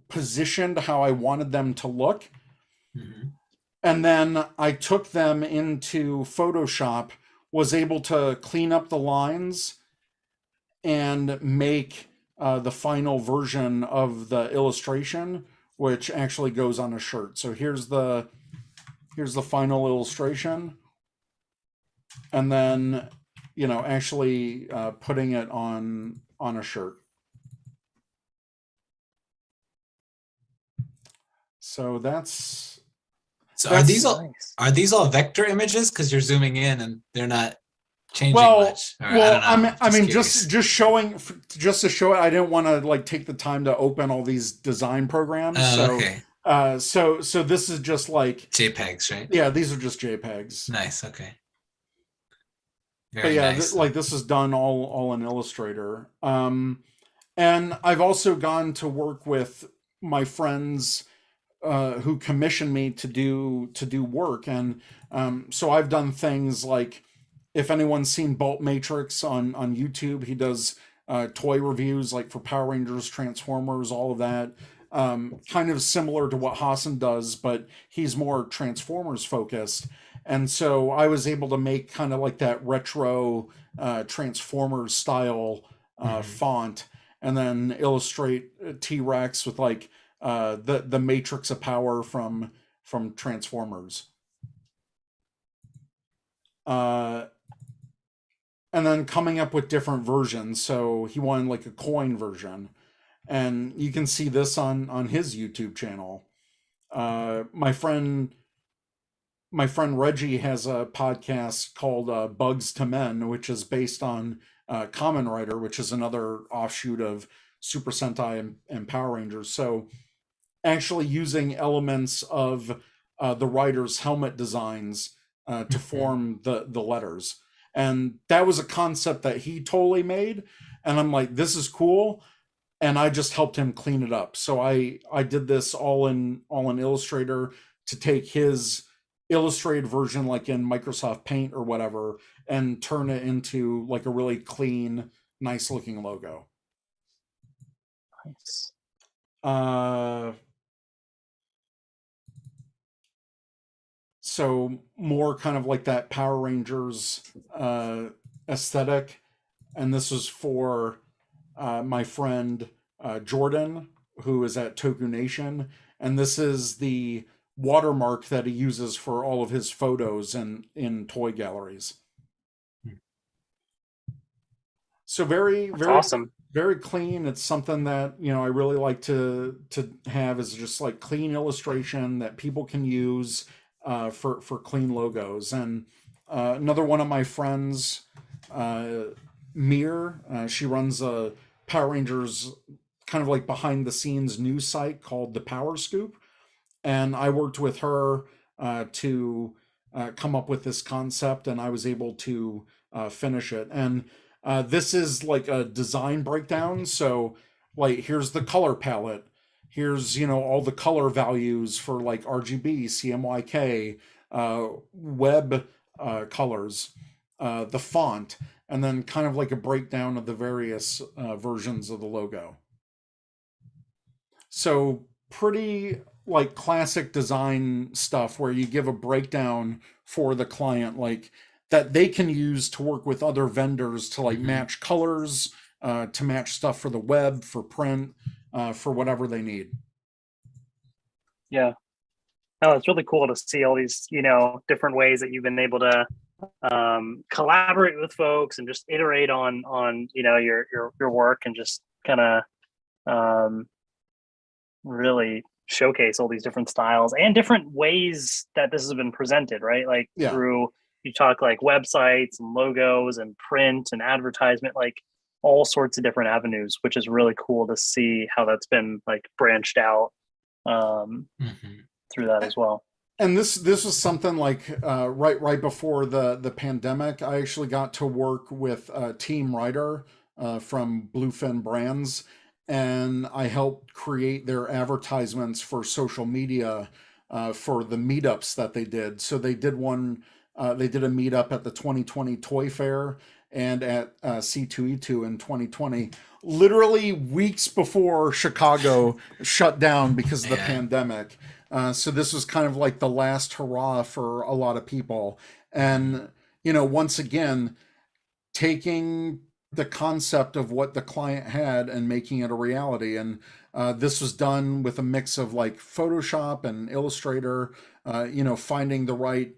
positioned how I wanted them to look. And then I took them into Photoshop, was able to clean up the lines and make the final version of the illustration, which actually goes on a shirt. So here's the final illustration, and then actually putting it on a shirt. So are these all vector images, because you're zooming in and they're not changing much? Just showing, just to show it. I didn't want to like take the time to open all these design programs. Okay. So this is just like JPEGs, right? Yeah, these are just JPEGs. Nice. Okay. Very nice. This is done all in Illustrator. And I've also gone to work with my friends who commissioned me to do work, and so I've done things like, if anyone's seen Bolt Matrix on YouTube, he does toy reviews like for Power Rangers, Transformers, all of that. kind of similar to what Hassan does, but he's more Transformers focused. And so I was able to make kind of like that retro Transformers style font, and then illustrate T-Rex with like the Matrix of Power from Transformers. And then coming up with different versions. So he wanted like a coin version, and you can see this on his YouTube channel. My friend Reggie has a podcast called Bugs to Men, which is based on Kamen Rider, which is another offshoot of Super Sentai and Power Rangers. So actually using elements of the writer's helmet designs to form the letters. And that was a concept that he totally made. And I'm like, this is cool. And I just helped him clean it up. So I did this all in Illustrator to take his illustrated version, like in Microsoft Paint or whatever, and turn it into like a really clean, nice looking logo. Nice. So more kind of like that Power Rangers aesthetic. And this was for my friend Jordan, who is at Toku Nation. And this is the watermark that he uses for all of his photos and in toy galleries. So very awesome. Very clean. It's something that, you know, I really like to have, is just like clean illustration that people can use for clean logos. And another one of my friends, Mir, she runs a Power Rangers kind of like behind the scenes news site called The Power Scoop. And I worked with her to come up with this concept, and I was able to finish it. And this is like a design breakdown. So like, here's the color palette. Here's, you know, all the color values for like RGB, CMYK, web colors, the font, and then kind of like a breakdown of the various versions of the logo. So pretty like classic design stuff where you give a breakdown for the client, like that they can use to work with other vendors to like match colors, to match stuff for the web, for print, for whatever they need. Yeah. Oh, it's really cool to see all these, you know, different ways that you've been able to collaborate with folks and just iterate on you know, your work, and just kind of really showcase all these different styles and different ways that this has been presented, right? Like through, you talk like websites and logos and print and advertisement, like all sorts of different avenues, which is really cool to see how that's been like branched out through that as well. And this was something like right before the pandemic. I actually got to work with Team Writer from Bluefin Brands, and I helped create their advertisements for social media for the meetups that they did. So they did one. They did a meetup at the 2020 Toy Fair and at C2E2 in 2020, literally weeks before Chicago shut down because of the pandemic. So this was kind of like the last hurrah for a lot of people. And, you know, once again, taking the concept of what the client had and making it a reality. And this was done with a mix of like Photoshop and Illustrator, you know, finding the right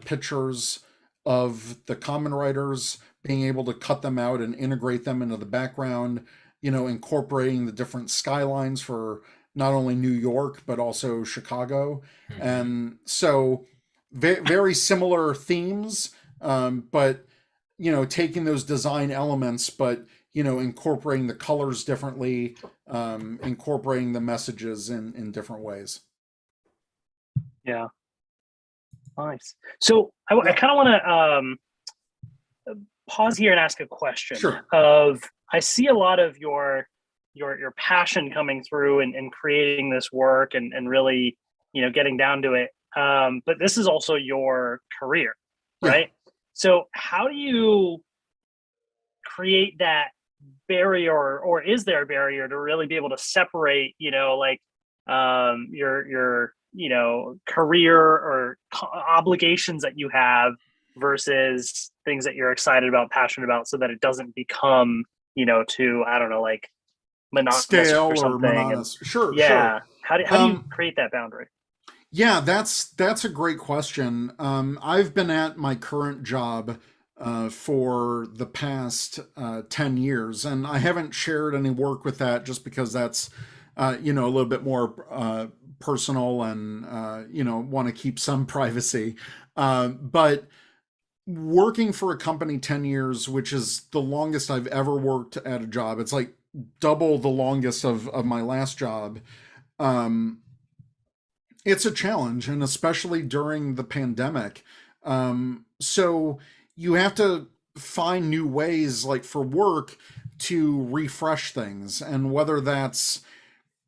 pictures of the Kamen Riders, being able to cut them out and integrate them into the background, you know, incorporating the different skylines for not only New York, but also Chicago. And so very similar themes, but, you know, taking those design elements, but, you know, incorporating the colors differently, incorporating the messages in different ways. Yeah. Nice. So I kind of want to pause here and ask a question. Sure. I see a lot of your passion coming through and creating this work and really, you know, getting down to it. But this is also your career, right? So how do you create that barrier, or is there a barrier to really be able to separate, like your career or obligations that you have versus things that you're excited about, passionate about, so that it doesn't become, too, I don't know, like monotonous Stale or or something. And monotonous. Sure, sure. yeah, how do you create that boundary? Yeah, that's a great question. I've been at my current job for the past 10 years, and I haven't shared any work with that just because that's, a little bit more personal and, want to keep some privacy. But working for a company 10 years, which is the longest I've ever worked at a job, it's like double the longest of my last job. Um, it's a challenge, and especially during the pandemic. So you have to find new ways, like for work, to refresh things, and whether that's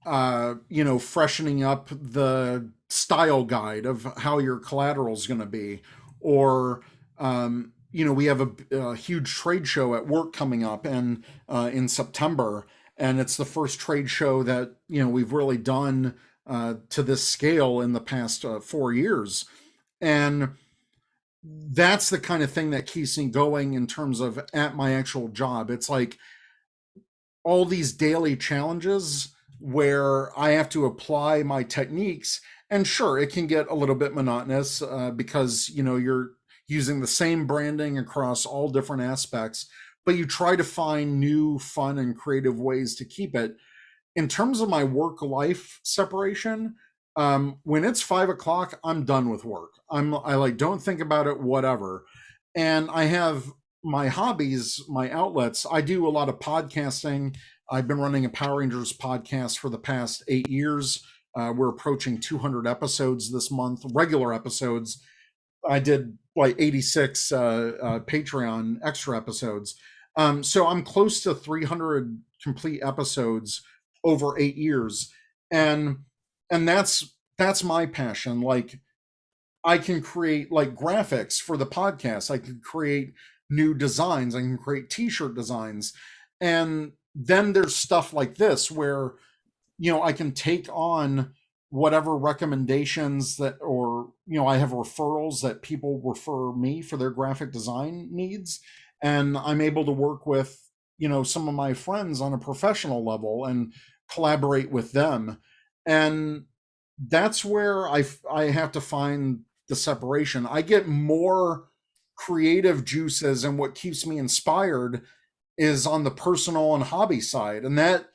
freshening up the style guide of how your collateral is going to be, or we have a huge trade show at work coming up, and in September, and it's the first trade show that we've really done to this scale in the past 4 years, and that's the kind of thing that keeps me going in terms of at my actual job. It's like all these daily challenges where I have to apply my techniques. And sure, it can get a little bit monotonous because you're using the same branding across all different aspects, but you try to find new, fun, and creative ways to keep it. In terms of my work life separation, when it's 5 o'clock, I'm done with work. I like don't think about it, whatever. And I have my hobbies, my outlets. I do a lot of podcasting. I've been running a Power Rangers podcast for the past 8 years. We're approaching 200 episodes this month, regular episodes. I did like 86 Patreon extra episodes. So I'm close to 300 complete episodes over 8 years. And that's my passion. Like I can create like graphics for the podcast. I can create new designs. I can create t-shirt designs. And then there's stuff like this where, I can take on whatever recommendations that, or, I have referrals that people refer me for their graphic design needs. And I'm able to work with, some of my friends on a professional level and collaborate with them. And that's where I have to find the separation. I get more creative juices, and what keeps me inspired is on the personal and hobby side, and that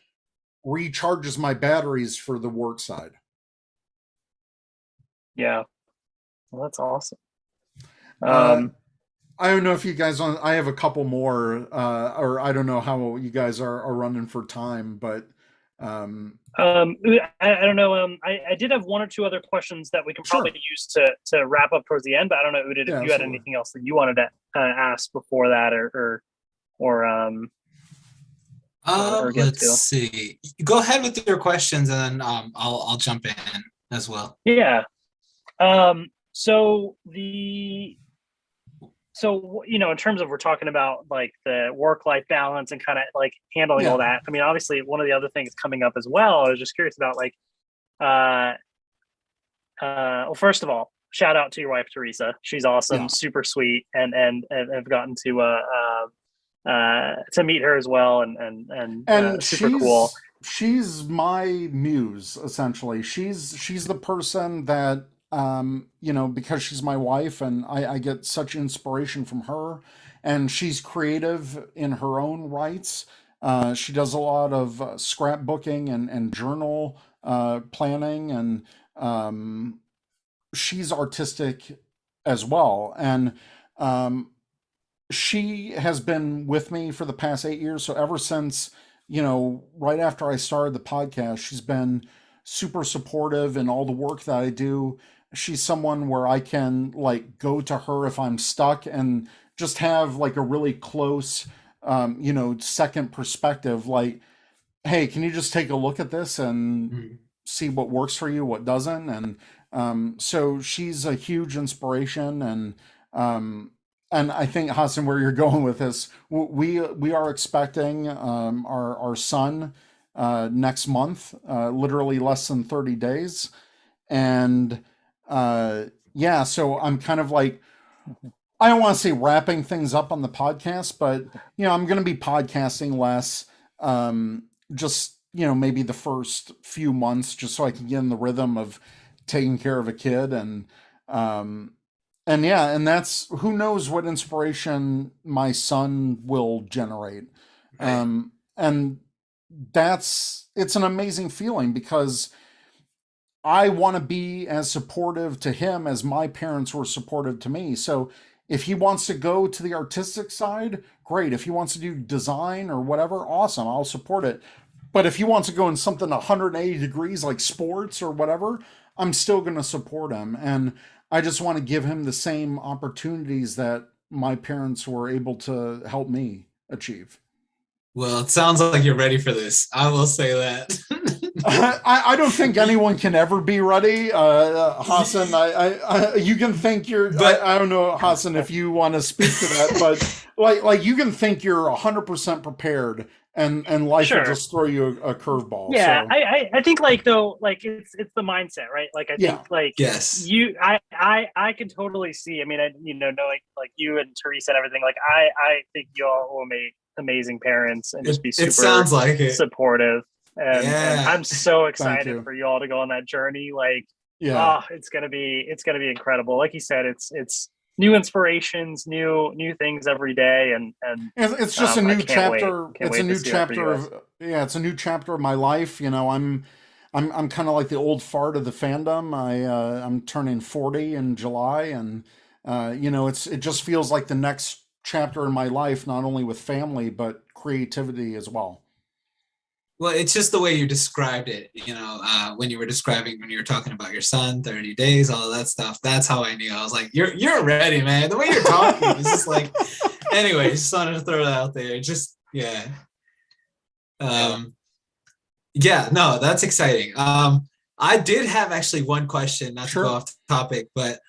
recharges my batteries for the work side. Yeah, well, that's awesome. I don't know if you guys want. I have a couple more, or I don't know how you guys are running for time, but I don't know. I did have one or two other questions that we can probably use to wrap up towards the end, but I don't know, Udit, if you had anything else that you wanted to ask before that, or let's see. Go ahead with your questions, and then I'll jump in as well. Yeah. So in terms of, we're talking about like the work-life balance and kind of like handling all that. I mean, obviously, one of the other things coming up as well, I was just curious about, like, well, first of all, shout out to your wife, Teresa. She's awesome, super sweet, and I've gotten to meet her as well, and super cool. She's my muse, essentially. She's the person that because she's my wife, and I get such inspiration from her, and she's creative in her own rights. She does a lot of scrapbooking and journal planning, and she's artistic as well. And she has been with me for the past 8 years. So ever since, right after I started the podcast, she's been super supportive in all the work that I do. She's someone where I can like go to her if I'm stuck and just have like a really close, second perspective. Like, hey, can you just take a look at this and see what works for you, what doesn't? And so she's a huge inspiration. And and I think Hassan, where you're going with this, we are expecting our son next month, literally less than 30 days, and yeah, so I'm kind of like, I don't want to say wrapping things up on the podcast, but I'm going to be podcasting less. Just maybe the first few months, just so I can get in the rhythm of taking care of a kid, and yeah, and that's, who knows what inspiration my son will generate. Right. And it's an amazing feeling because I want to be as supportive to him as my parents were supportive to me. So if he wants to go to the artistic side, great. If he wants to do design or whatever, awesome. I'll support it. But if he wants to go in something 180 degrees like sports or whatever, I'm still going to support him. And I just want to give him the same opportunities that my parents were able to help me achieve. Well, it sounds like you're ready for this. I will say that. I don't think anyone can ever be ready, Hassan. You can think you're. But I don't know, Hassan, if you want to speak to that, but like you can think you're 100% prepared, and life will just throw you a curveball. Yeah, so. I think like though, like it's the mindset, right? Like I think like yes, I can totally see. I mean, knowing like you and Teresa and everything, like I think you all will make amazing parents and just be super sounds like it. supportive. And I'm so excited for you all to go on that journey. Like, it's gonna be incredible. Like you said, it's new inspirations, new things every day, and it's just a new chapter. It's a new chapter of it's a new chapter of my life. I'm kind of like the old fart of the fandom. I'm turning 40 in July, and it just feels like the next chapter in my life, not only with family but creativity as well. Well, it's just the way you described it, when you were talking about your son, 30 days, all of that stuff. That's how I knew. I was like, you're ready, man. The way you're talking is just like, anyway, just wanted to throw that out there. Just, yeah. No, that's exciting. I did have actually one question, not to go off the topic, but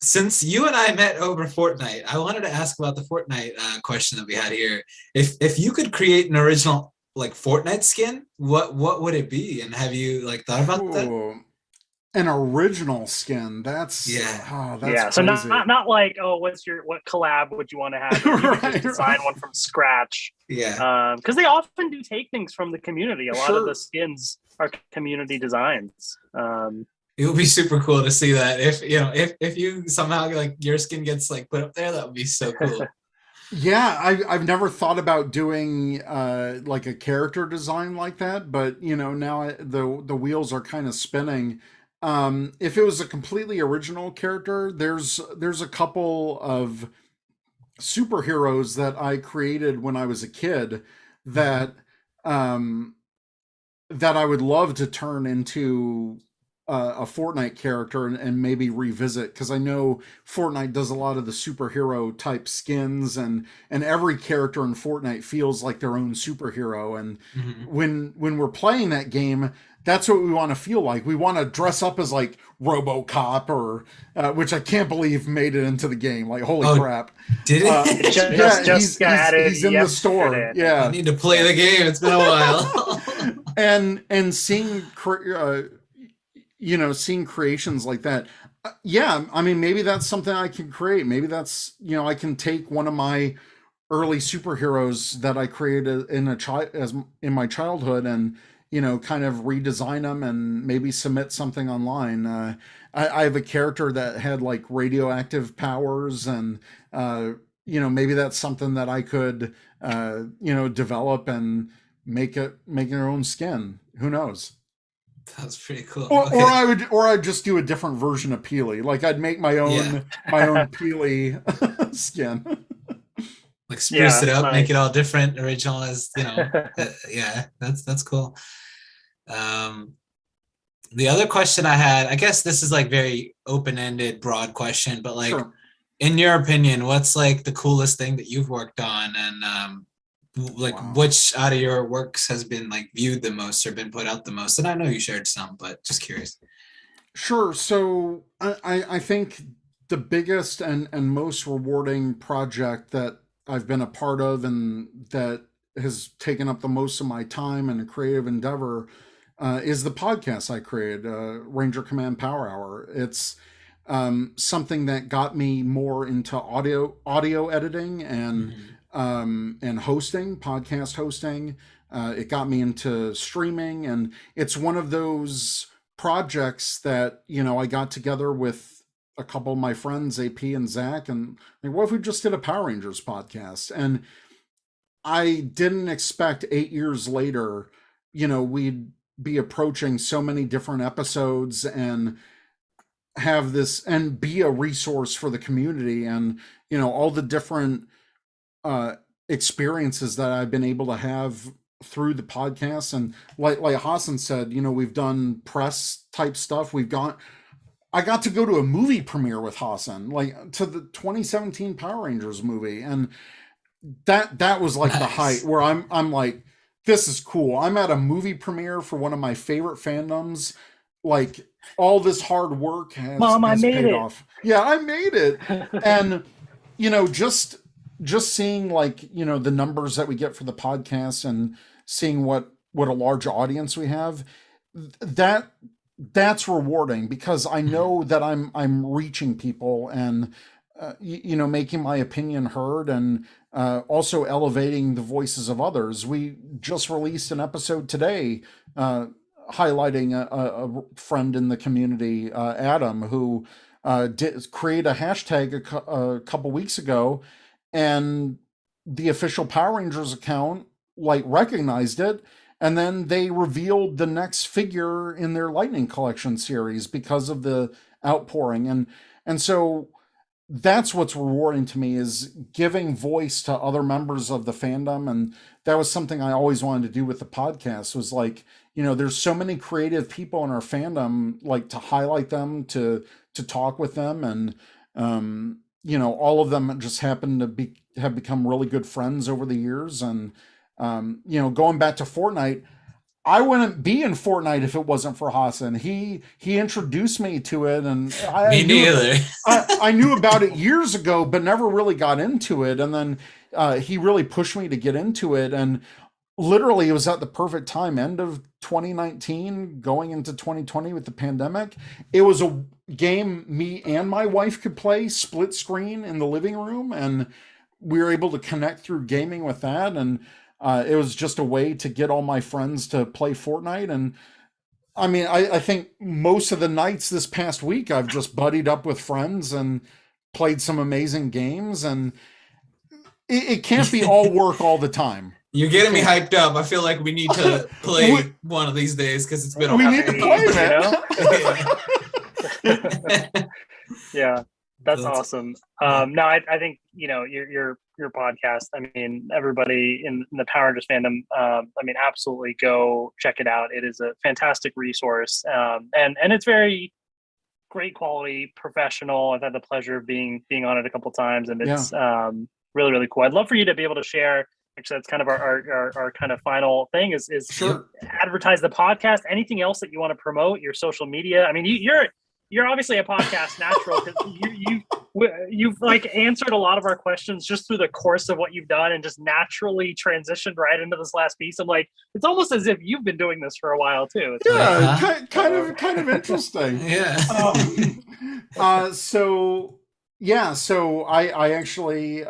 since you and I met over Fortnite, I wanted to ask about the Fortnite question that we had here. If you could create an original like Fortnite skin, what would it be? And have you like thought about that? An original skin. That's that's crazy. So not like, what collab would you want to have? You could just design one from scratch. Because they often do take things from the community. A lot of the skins are community designs. It would be super cool to see that. If you somehow like your skin gets like put up there, that would be so cool. Yeah, I've never thought about doing like a character design like that, but now the wheels are kind of spinning. If it was a completely original character, there's a couple of superheroes that I created when I was a kid that that I would love to turn into a Fortnite character and maybe revisit, because I know Fortnite does a lot of the superhero type skins, and every character in Fortnite feels like their own superhero. And when we're playing that game, that's what we want to feel like. We want to dress up as like RoboCop or which I can't believe made it into the game. Like, holy crap! Did it? He's in the store. Yeah, I need to play the game. It's been a while. and seeing seeing creations like that. I mean, maybe that's something I can create. Maybe that's, I can take one of my early superheroes that I created in my childhood and, kind of redesign them and maybe submit something online. I have a character that had like radioactive powers, and, maybe that's something that I could, develop and make their own skin. Who knows? That's pretty cool. Or I'd just do a different version of Peely. Like I'd make my own Peely skin. Like spruce it up, make it all different, original as that's cool. The other question I had, I guess this is like very open-ended, broad question, but like in your opinion, what's like the coolest thing that you've worked on, and which out of your works has been like viewed the most or been put out the most? And I know you shared some, but just curious. Sure. So I think the biggest and most rewarding project that I've been a part of, and that has taken up the most of my time and creative endeavor, is the podcast I created, Ranger Command Power Hour. It's something that got me more into audio editing and hosting, podcast hosting. It got me into streaming, and it's one of those projects that, I got together with a couple of my friends, AP and Zach, and like, what if we just did a Power Rangers podcast? And I didn't expect 8 years later, we'd be approaching so many different episodes and have this and be a resource for the community, and all the different experiences that I've been able to have through the podcast. And like Hassan said, we've done press type stuff. I got to go to a movie premiere with Hassan, like to the 2017 Power Rangers movie, and that was like the height where I'm like, this is cool. I'm at a movie premiere for one of my favorite fandoms. Like, all this hard work has paid off. Yeah, I made it. And just seeing, like, the numbers that we get for the podcast, and seeing what a large audience we have, that's rewarding, because I know that I'm reaching people, and making my opinion heard, and also elevating the voices of others. We just released an episode today, highlighting a friend in the community, Adam, who did create a hashtag a couple weeks ago, and the official Power Rangers account like recognized it, and then they revealed the next figure in their Lightning Collection series because of the outpouring. And so that's what's rewarding to me, is giving voice to other members of the fandom. And that was something I always wanted to do with the podcast, was like, there's so many creative people in our fandom, like, to highlight them, to talk with them. And all of them just happen to have become really good friends over the years. And going back to Fortnite, I wouldn't be in Fortnite if it wasn't for Hassan. He introduced me to it, and Me neither. I knew about it years ago, but never really got into it. And then he really pushed me to get into it, and literally it was at the perfect time, end of 2019, going into 2020 with the pandemic. It was a game me and my wife could play split screen in the living room, and we were able to connect through gaming with that. And it was just a way to get all my friends to play Fortnite. And I mean, I think most of the nights this past week, I've just buddied up with friends and played some amazing games. And it can't be all work all the time. You're getting me hyped up. I feel like we need to play one of these days, because it's been a while. We need to play, man. Yeah, that's awesome. No, I think your podcast. I mean, everybody in the Power Rangers fandom. I mean, absolutely go check it out. It is a fantastic resource, and it's very great quality, professional. I've had the pleasure of being on it a couple times, and it's really, really cool. I'd love for you to be able to share. Actually, that's kind of our kind of final thing is sure. Advertise the podcast. Anything else that you want to promote? Your social media. I mean, you're obviously a podcast natural, because you've like answered a lot of our questions just through the course of what you've done, and just naturally transitioned right into this last piece. I'm like, it's almost as if you've been doing this for a while too. It's kind of interesting. Yeah. So I actually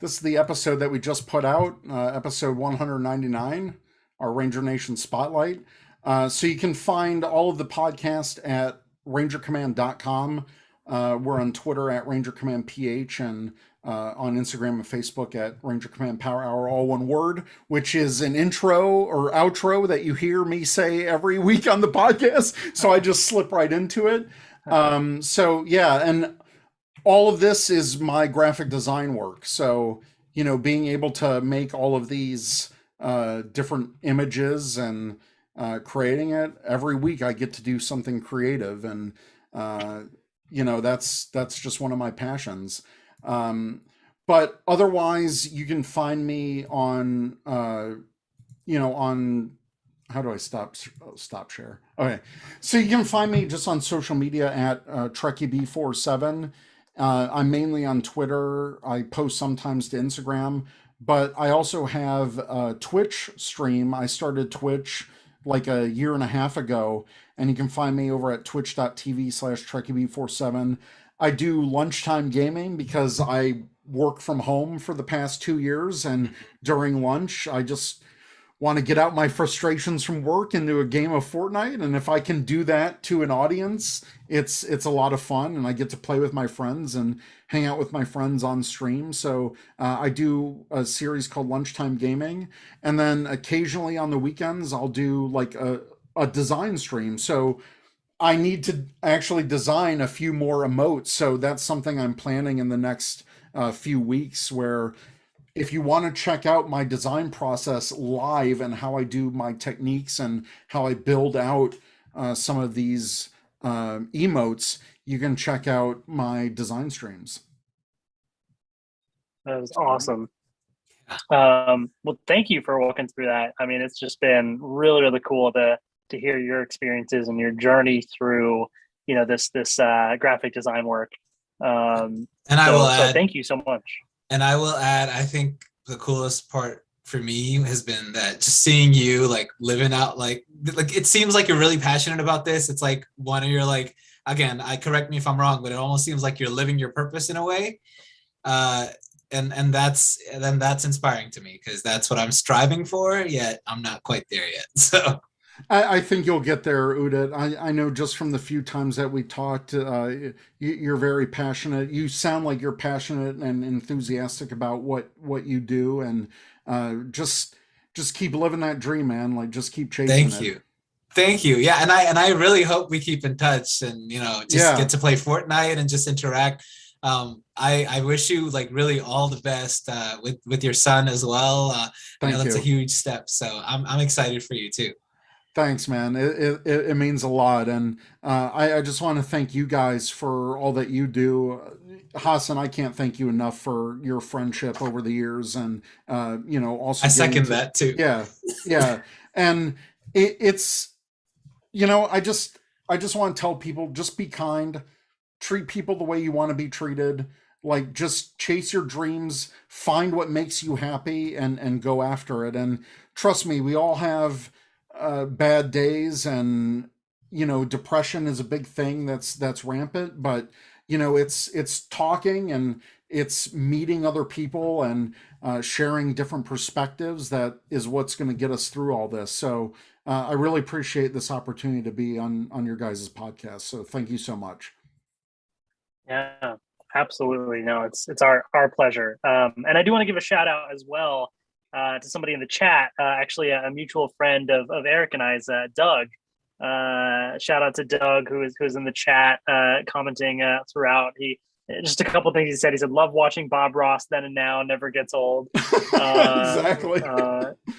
this is the episode that we just put out, episode 199, our Ranger Nation Spotlight. So you can find all of the podcast at rangercommand.com. We're on Twitter at rangercommandph, and on Instagram and Facebook at Ranger Command Power Hour, all one word, which is an intro or outro that you hear me say every week on the podcast. So I just slip right into it. And all of this is my graphic design work. So, being able to make all of these different images and creating it every week, I get to do something creative. And, that's just one of my passions. But otherwise, you can find me on how do I stop share? Okay, so you can find me just on social media at TrekkieB47. I'm mainly on Twitter. I post sometimes to Instagram, but I also have a Twitch stream. I started Twitch like a year and a half ago, and you can find me over at twitch.tv/TrekkieB47. I do lunchtime gaming because I work from home for the past 2 years, and during lunch, I just want to get out my frustrations from work into a game of Fortnite, and if I can do that to an audience, it's a lot of fun, and I get to play with my friends and hang out with my friends on stream. So I do a series called Lunchtime Gaming, and then occasionally on the weekends I'll do like a design stream. So I need to actually design a few more emotes, so that's something I'm planning in the next few weeks, where if you want to check out my design process live and how I do my techniques and how I build out some of these emotes, you can check out my design streams. That was awesome. Well, thank you for walking through that. I mean, it's just been really, really cool to hear your experiences and your journey through, this graphic design work. And I will add, thank you so much. And I will add, I think the coolest part for me has been that just seeing you like living out, like it seems like you're really passionate about this. It's like one of your, like, again, correct me if I'm wrong, but it almost seems like you're living your purpose in a way. And that's inspiring to me, because that's what I'm striving for, yet I'm not quite there yet. So I think you'll get there, Udit. I know just from the few times that we talked, you're very passionate. You sound like you're passionate and enthusiastic about what you do, and just keep living that dream, man. Like, just keep chasing it. Thank you. Yeah, and I really hope we keep in touch, and get to play Fortnite and just interact. I wish you like really all the best with your son as well. That's a huge step, so I'm excited for you too. Thanks, man. It means a lot. And I just want to thank you guys for all that you do. Hassan, I can't thank you enough for your friendship over the years. And, also. I second that too. Yeah. Yeah. And it's, I just want to tell people, just be kind, treat people the way you want to be treated. Like, just chase your dreams, find what makes you happy, and go after it. And trust me, we all have bad days, and depression is a big thing that's rampant, but it's talking, and it's meeting other people, and sharing different perspectives that is what's going to get us through all this. So I really appreciate this opportunity to be on your guys' podcast, so thank you so much. Yeah, absolutely. No, it's our pleasure. And I do want to give a shout out as well to somebody in the chat, actually a mutual friend of Eric and I's, Doug. Shout out to Doug, who's in the chat, commenting throughout. He just a couple of things he said. He said, "Love watching Bob Ross then and now, never gets old." Exactly.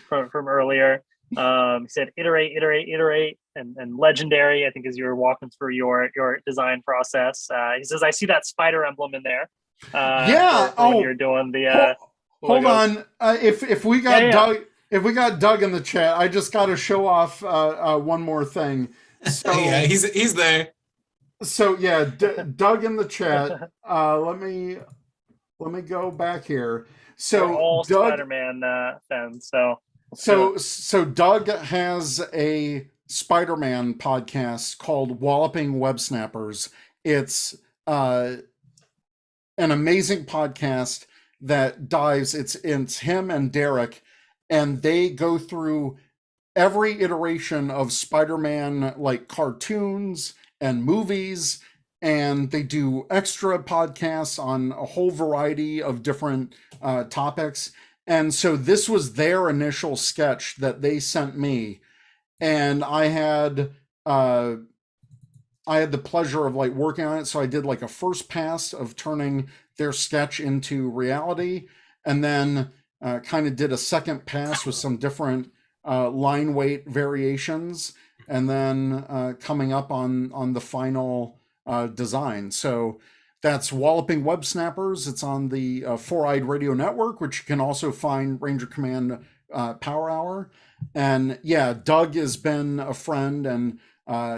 From earlier. He said, iterate, and legendary, I think, as you were walking through your design process. He says, "I see that spider emblem in there." Yeah. When you're doing the. Hold on. If we got Doug, if we got Doug in the chat, I just got to show off one more thing. So yeah, he's there. So yeah, Doug in the chat. Let me go back here. So we're all Doug, Spider-Man fans. So Doug has a Spider-Man podcast called Walloping Web Snappers. It's an amazing podcast that dives, it's him and Derek, and they go through every iteration of Spider-Man, like cartoons and movies, and they do extra podcasts on a whole variety of different topics. And so this was their initial sketch that they sent me, and I had the pleasure of like working on it. So I did like a first pass of turning their sketch into reality, and then kind of did a second pass with some different line weight variations, and then coming up on the final design. So that's Walloping Web Snappers. It's on the Four Eyed Radio Network, which you can also find Ranger Command Power Hour. And yeah, Doug has been a friend, and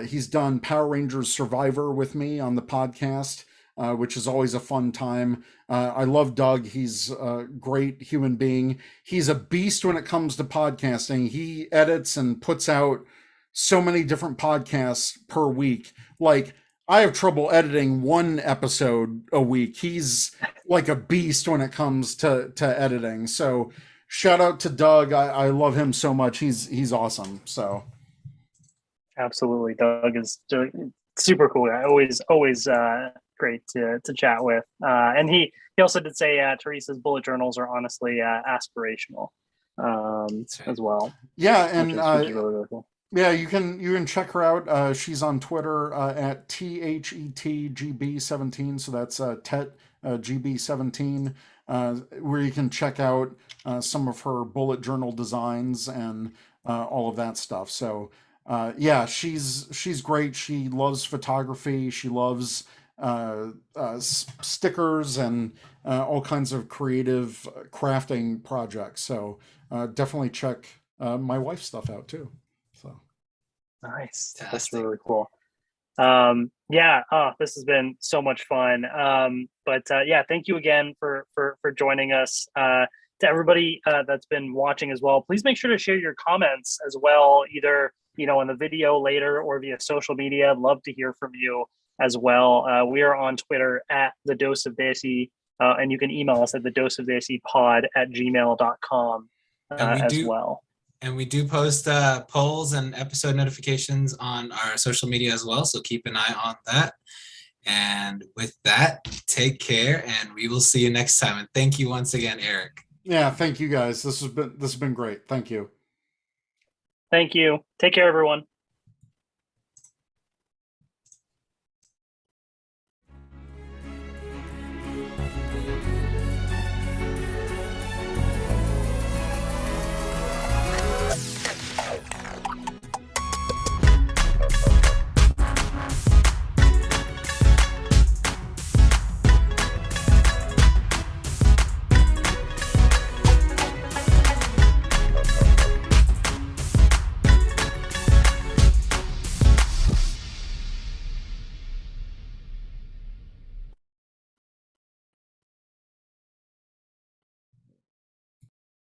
he's done Power Rangers Survivor with me on the podcast, which is always a fun time. I love Doug. He's a great human being. He's a beast when it comes to podcasting. He edits and puts out so many different podcasts per week. Like, I have trouble editing one episode a week. He's like a beast when it comes to editing. So shout out to Doug. I love him so much. He's awesome. So Absolutely, Doug is super cool. Always great to chat with. And he also did say Teresa's bullet journals are honestly aspirational as well. Yeah, and which is really cool. Yeah, you can check her out. She's on Twitter at THETGB17. So that's TET GB17, where you can check out some of her bullet journal designs and all of that stuff. So yeah, she's great. She loves photography. She loves stickers and all kinds of creative crafting projects. So definitely check my wife's stuff out too. So nice. That's really cool. This has been so much fun. But thank you again for joining us. To everybody that's been watching as well, please make sure to share your comments as well, either in the video later or via social media. I'd love to hear from you as well. We are on Twitter at the Dose of Desi, and you can email us at thedoseofdesipod@gmail.com as well. And we do post polls and episode notifications on our social media as well, so keep an eye on that. And with that, take care, and we will see you next time. And thank you once again, Eric. Yeah, thank you guys. This has been great. Thank you. Thank you. Take care, everyone.